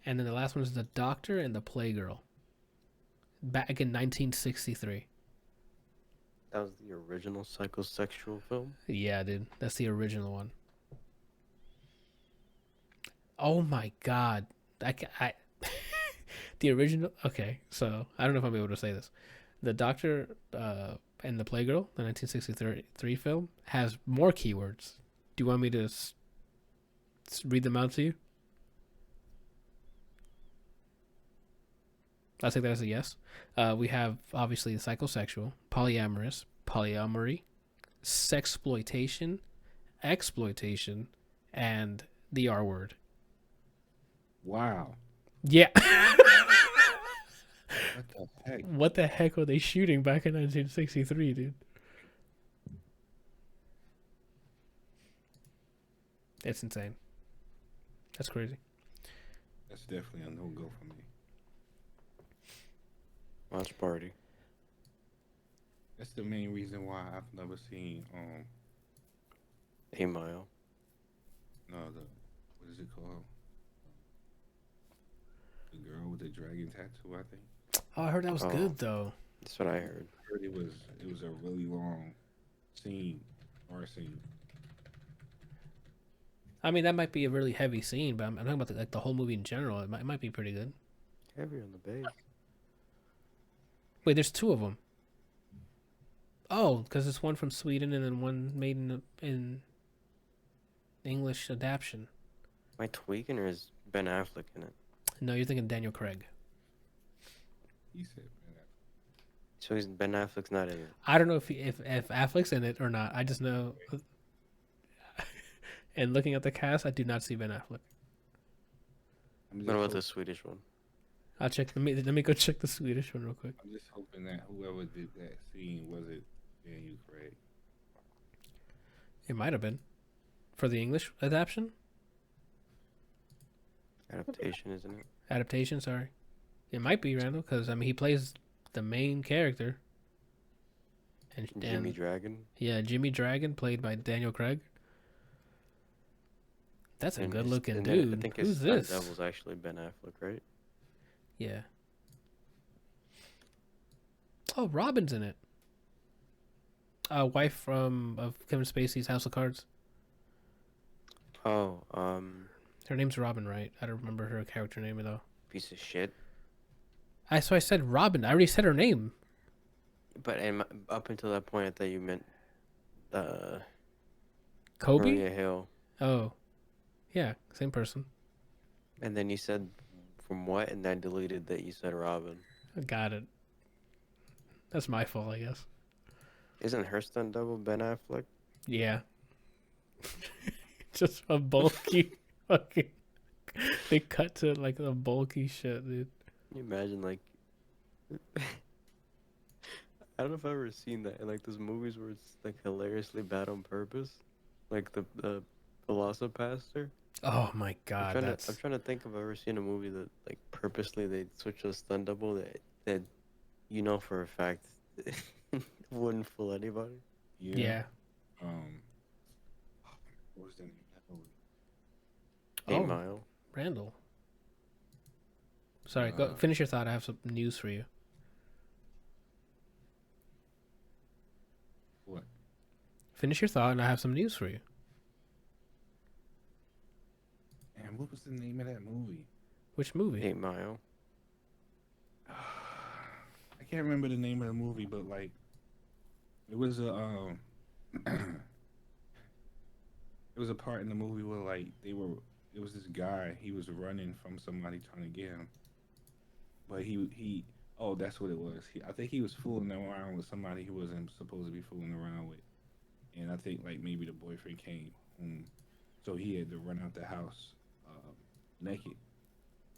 And then the last one is The Doctor and the Playgirl. Back in 1963. That was the original psychosexual film. Yeah, dude. That's the original one. Oh my god. The original. Okay, so I don't know if I'm able to say this. The Doctor and the Playgirl, the 1963 film, has more keywords. Do you want me to read them out to you? I'll take that as a yes. We have obviously the psychosexual, polyamorous, polyamory, sexploitation, exploitation, and the R word. Wow. Yeah. What the heck? What the heck were they shooting back in 1963, dude? It's insane. That's crazy. That's definitely a no-go for me. Watch Party. That's the main reason why I've never seen 8 Mile. What is it called? The girl with the dragon tattoo, I think. Oh, I heard that was Oh. good though. That's what I heard. I heard it was a really long scene. I mean, that might be a really heavy scene, but I'm talking about the whole movie in general. It might be pretty good. Heavy on the bass. Wait, there's 2 of them. Oh, because it's one from Sweden and then one made in English adaptation. Am I tweaking or is Ben Affleck in it? No, you're thinking Daniel Craig. He said, man, So Ben Affleck's not in it. I don't know if Affleck's in it or not. I just know. And looking at the cast, I do not see Ben Affleck. What about the Swedish one? I'll check. Let me go check the Swedish one real quick. I'm just hoping that whoever did that scene wasn't Daniel Craig. It might have been for the English adaptation. Adaptation, isn't it? Adaptation, sorry. It might be Randall because I mean he plays the main character. And Jimmy Dragon. Yeah, Jimmy Dragon, played by Daniel Craig. That's a good looking dude. I think Who's his this? devil's actually Ben Affleck, right? Yeah. Oh, Robin's in it. Wife of Kevin Spacey's House of Cards. Oh, Her name's Robin, right? I don't remember her character name though. piece of shit. So I said Robin. I already said her name. But up until that point, I thought you meant Kobe? Maria Hill. Oh. Yeah, same person. And then you said from what, and I deleted that you said Robin. Got it. That's my fault, I guess. Isn't her stunt double Ben Affleck? Yeah. Just a bulky fucking. They cut to like a bulky shit, dude. Can you imagine, like, I don't know if I've ever seen that in like those movies where it's like hilariously bad on purpose, like the Velocipaster. Oh my god, I'm trying to think if I've ever seen a movie that like purposely they switch a stunt double that you know for a fact wouldn't fool anybody. Yeah. What was the name of that movie? 8 Mile. Randall. Sorry, go finish your thought. I have some news for you. What? Finish your thought, and I have some news for you. Damn, damn, what was the name of that movie? Which movie? 8 Mile. I can't remember the name of the movie, but like it was a it was a part in the movie where like it was this guy, he was running from somebody trying to get him. But he oh, that's what it was. I think he was fooling around with somebody he wasn't supposed to be fooling around with. And I think like maybe the boyfriend came home, so he had to run out the house naked.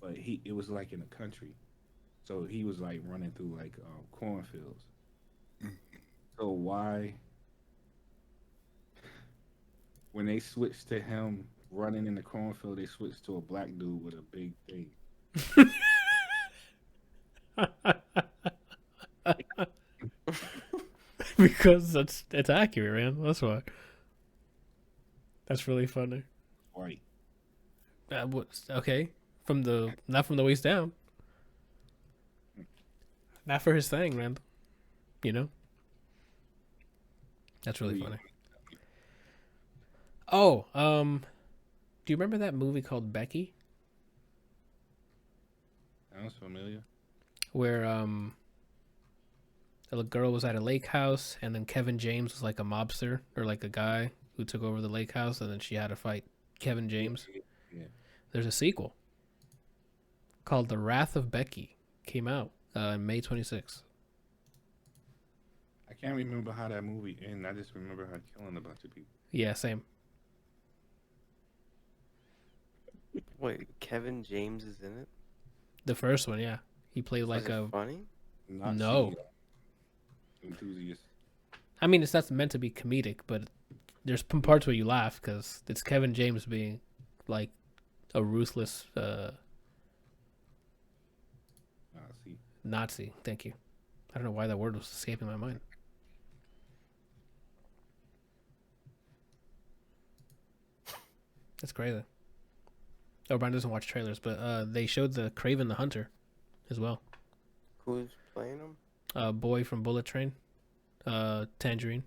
But it was like in the country, so he was like running through like cornfields. So why, when they switched to him running in the cornfield, they switched to a black dude with a big thing? Because it's accurate, man. That's why. That's really funny. White. Okay, not from the waist down. Not for his thing, man. You know. That's really funny. Oh, do you remember that movie called Becky? Sounds familiar. Where the girl was at a lake house, and then Kevin James was like a mobster or like a guy who took over the lake house, and then she had to fight Kevin James. Yeah. There's a sequel called The Wrath of Becky. Came out May 26th. I can't remember how that movie ended. I just remember her killing a bunch of people. Yeah, same. Wait, Kevin James is in it? The first one, yeah. He played like Was it a... funny? Not No. enthusiast. I mean, it's not meant to be comedic, but there's some parts where you laugh because it's Kevin James being like a ruthless Nazi. Thank you. I don't know why that word was escaping my mind. That's crazy. Oh, Brian doesn't watch trailers, but they showed the Craven the Hunter as well. Who's playing him? Boy from Bullet Train. Tangerine.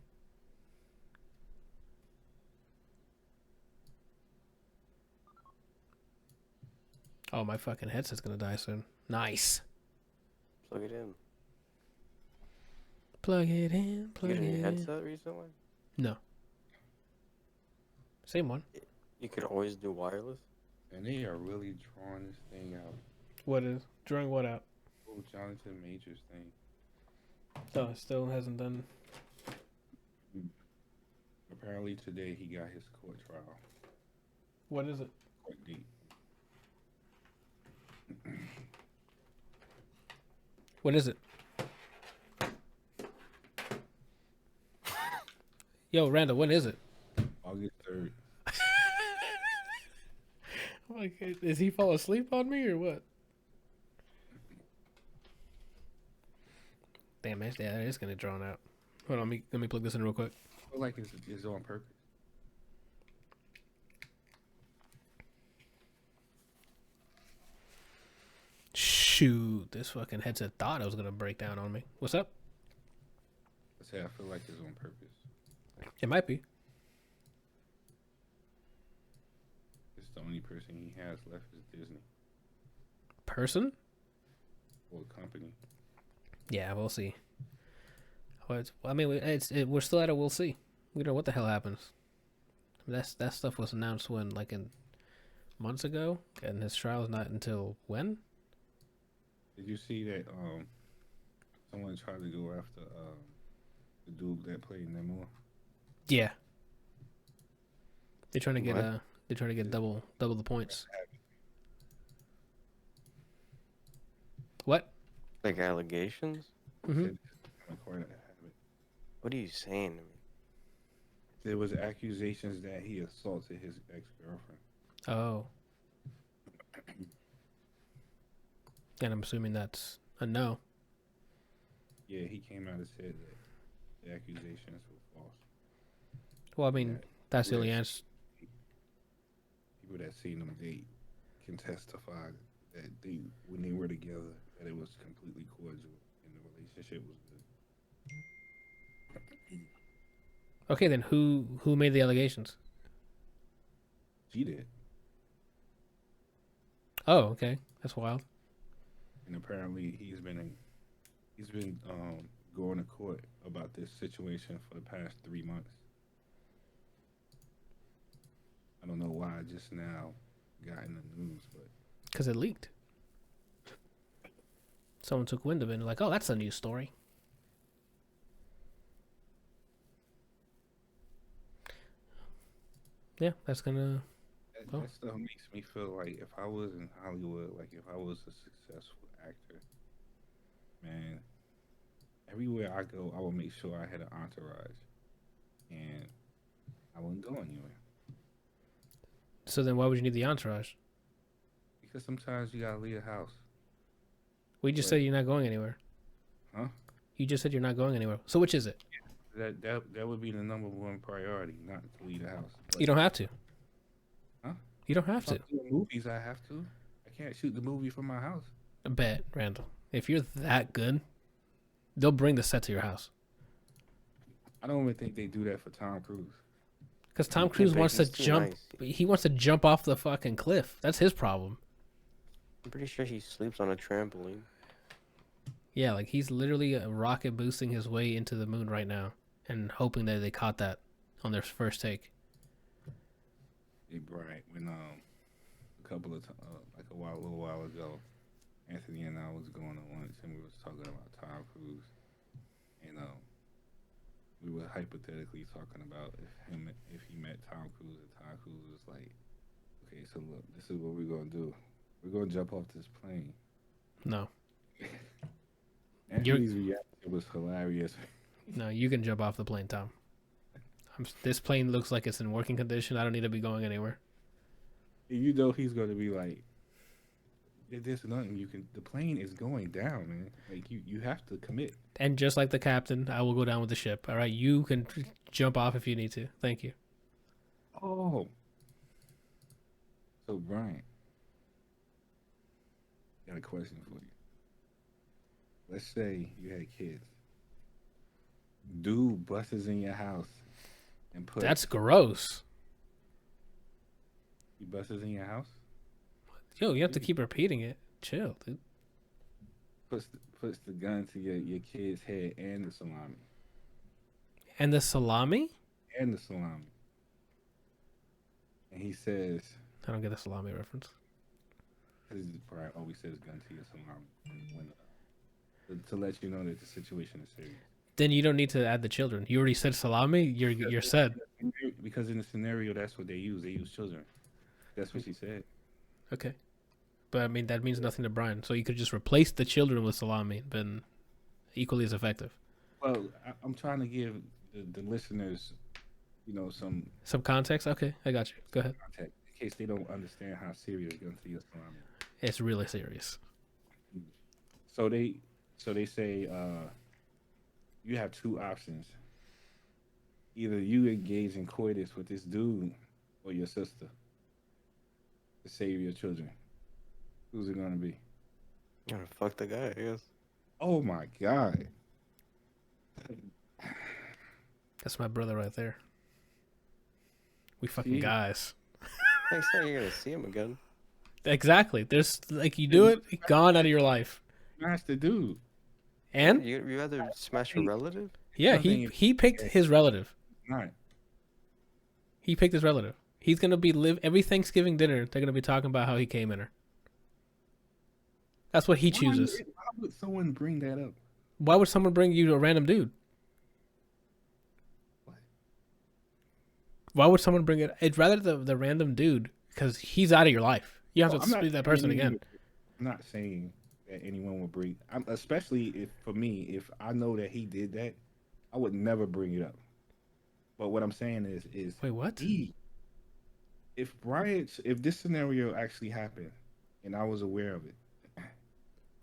Oh, my fucking headset's gonna die soon. Nice. Plug it in. Plug it in. Plug You get a it new in. headset recently? No. Same one. You could always do wireless. And they are really drawing this thing out. What is? Drawing what out? Oh, Jonathan Majors thing. Oh, still hasn't done. Apparently today he got his court trial. What is it? Court date. What is it? Yo, Randall, when is it? August 3rd. Like, is he fall asleep on me or what? Damn, that is gonna drawn out. Hold on, let me plug this in real quick. I feel like it's on purpose. Shoot, this fucking headset thought it was gonna break down on me. What's up? I say I feel like it's on purpose. It might be. It's the only person he has left is Disney Person? or company. Yeah, we'll see. I mean, we're still at it. We'll see. We don't know what the hell happens. That stuff was announced when, like, in months ago, and his trial is not until when? Did you see that someone tried to go after the dude that played Namor? Yeah. They're trying to get What? double the points. What? Like allegations? Mm-hmm. What are you saying to me? There was accusations that he assaulted his ex-girlfriend. Oh. And I'm assuming that's a no. Yeah, he came out and said that the accusations were false. Well, I mean, Yeah. that's the only Yes. answer. People that seen them date can testify that when they were together, that it was completely cordial and the relationship was good. Okay, then who made the allegations? She did. Oh, okay. That's wild. And apparently he's been going to court about this situation for the past 3 months. I don't know why I just now got in the news, but Because it leaked. Someone took wind of it and like, oh, that's a news story. Yeah, that's gonna. Oh. that stuff makes me feel like if I was in Hollywood, like if I was a successful actor, man, everywhere I go, I would make sure I had an entourage, and I wouldn't go anywhere So then, why would you need the entourage? because sometimes you gotta leave the house. We just But said you're not going anywhere. huh? You just said you're not going anywhere. So which is it? That would be the number one priority, not to leave the house. But, You don't have to. huh? You don't have If I'm to. doing movies, I have to. I can't shoot the movie from my house. Bet, Randall. If you're that good, they'll bring the set to your house. I don't even think they do that for Tom Cruise. Because Tom Yeah, Cruise but wants to he's too jump. nice. He wants to jump off the fucking cliff. That's his problem. I'm pretty sure he sleeps on a trampoline. Yeah, like he's literally rocket boosting his way into the moon right now, and hoping that they caught that on their first take. Right when a couple of like a little while ago, Anthony and I was going to lunch and we was talking about Tom Cruise, and we were hypothetically talking about if he met Tom Cruise and Tom Cruise was like, okay, so look, this is what we're gonna do. We're gonna jump off this plane. No, Anthony's reaction was hilarious. no, you can jump off the plane, Tom. This plane looks like it's in working condition. I don't need to be going anywhere. You know he's gonna be like, there's nothing you can. The plane is going down, man. Like you have to commit. And just like the captain, I will go down with the ship. All right, you can jump off if you need to. Thank you. Oh. So Brian, got a question for you. Let's say you had kids. Dude busts in your house and That's gross. he busts in your house, Yo, you have to keep repeating it. Chill, dude. puts the gun to your kid's head and the salami. And the salami? And the salami. And he says, I don't get the salami reference. this is probably always says gun to your salami when, to let you know that the situation is serious. Then you don't need to add the children. You already said salami. You're set. Because in the scenario, that's what they use. They use children. That's what she said. Okay. But I mean that means nothing to Brian. So you could just replace the children with salami, been equally as effective. Well, I'm trying to give the listeners, some Context? Okay, I got you. Go ahead. context in case they don't understand how serious gun to your salami. It's really serious. So they say you have two options. Either you engage in coitus with this dude or your sister to save your children. Who's it gonna be? Gotta fuck the guy, I guess. Oh my god. That's my brother right there. We fucking See? guys. Next time you're gonna see him again. Exactly. There's like you do it, gone out of your life. Smash the dude. And You rather smash a relative? yeah, Nothing he picked his relative. Not. He picked his relative. He's gonna be every Thanksgiving dinner. They're gonna be talking about how he came in her. That's what he chooses. Why would someone bring that up? Why would someone bring you a random dude? What? Why would someone bring it? It's rather the random dude because he's out of your life. You have I'm to not speak to that person saying- again. I'm not saying that anyone would bring. Especially if for me, if I know that he did that, I would never bring it up. But what I'm saying is Wait, what? if this scenario actually happened and I was aware of it,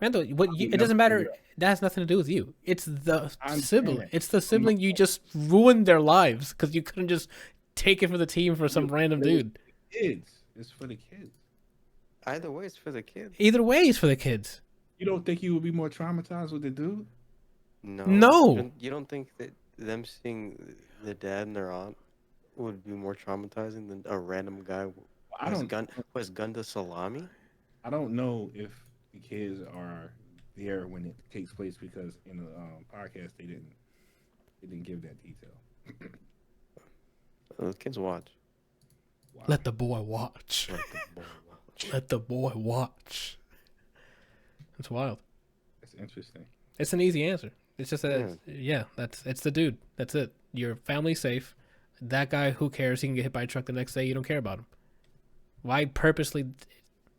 Randall, I would it never doesn't bring matter. it up. That has nothing to do with you. It's the I'm sibling. saying- It's the sibling. You just ruined their lives because you couldn't just take it for the team for some random dude. kids, it's for the kids. Either way, it's for the kid. Either way, it's for the kids. You don't think you would be more traumatized with the dude? No. No. You don't think that them seeing the dad and their aunt would be more traumatizing than a random guy I don't. who has gun to salami? I don't know if the kids are there when it takes place because in the podcast they didn't give that detail. The kids watch. Wow. Let the boy watch. Let the boy watch. Let the boy watch. It's wild. That's interesting. It's an easy answer. It's just that, it's the dude. That's it. Your family's safe. That guy, who cares? He can get hit by a truck the next day. You don't care about him. Why purposely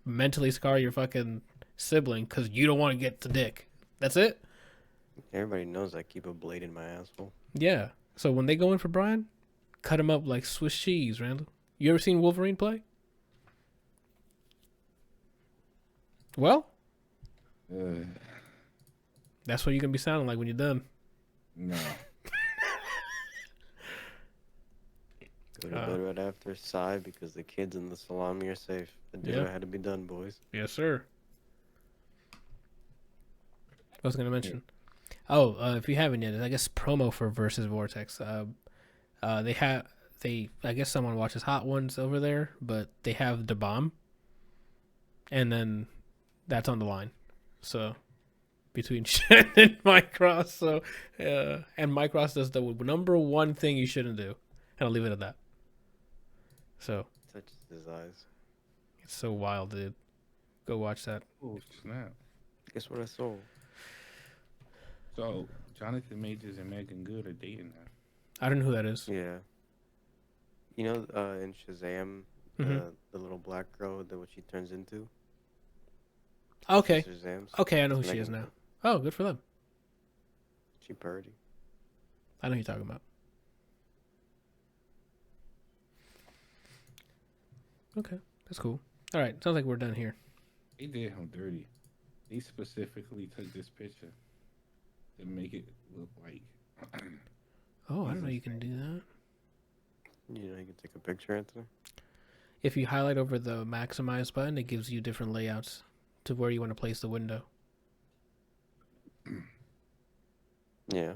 mentally scar your fucking sibling because you don't want to get the dick? That's it? Everybody knows I keep a blade in my asshole. Yeah. So when they go in for Brian, cut him up like Swiss cheese, Randall. You ever seen Wolverine play? Well, that's what you're going to be sounding like when you're done. No. Go to bed right after, sigh because the kids and the salami are safe. I did what had to be done, boys. Yes, sir. I was going to mention. Oh, if you haven't yet, I guess promo for Versus Vortex. I guess someone watches Hot Ones over there, but they have the bomb. And then that's on the line. So between Shen and Mike Ross. So, and Mike Ross does the number one thing you shouldn't do. And I'll leave it at that. So. Touches his eyes. It's so wild, dude. Go watch that. Oh, snap. Guess what I sold? So, Jonathan Majors and Megan Good are dating now. I don't know who that is. Yeah. You know, in Shazam, the little black girl that what she turns into? Okay. Shazam's. Okay, I know who she Megan is now. Good. Oh, good for them. She purdy. I know who you're talking about. Okay, that's cool. All right, sounds like we're done here. They did him dirty. They specifically took this picture to make it look like. Oh, I don't know you can do that. You know, you can take a picture, Anthony. If you highlight over the maximize button, it gives you different layouts to where you want to place the window. Yeah.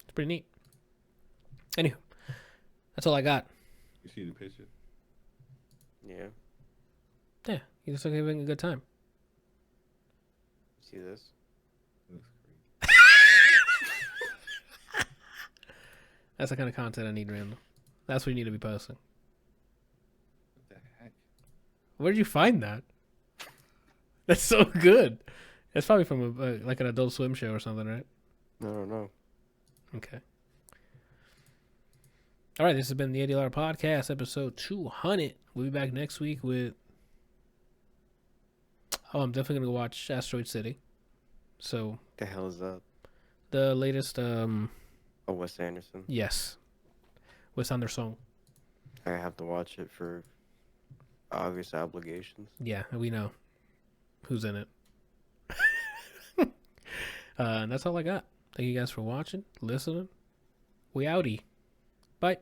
It's pretty neat. Anywho, that's all I got. You see the picture? Yeah. Yeah, you just having a good time. See this? It looks great. That's the kind of content I need, Randall. That's what you need to be posting. What the heck? Where did you find that? That's so good. It's probably from like an Adult Swim show or something, right? I don't know. Okay. All right, this has been the ADLR Podcast, episode 200. We'll be back next week with... Oh, I'm definitely going to go watch Asteroid City. So... The hell is that? The latest... Oh, Wes Anderson. Yes. Wes Anderson. I have to watch it for obvious obligations. Yeah, we know who's in it. And that's all I got. Thank you guys for watching, listening. We outie. Bye.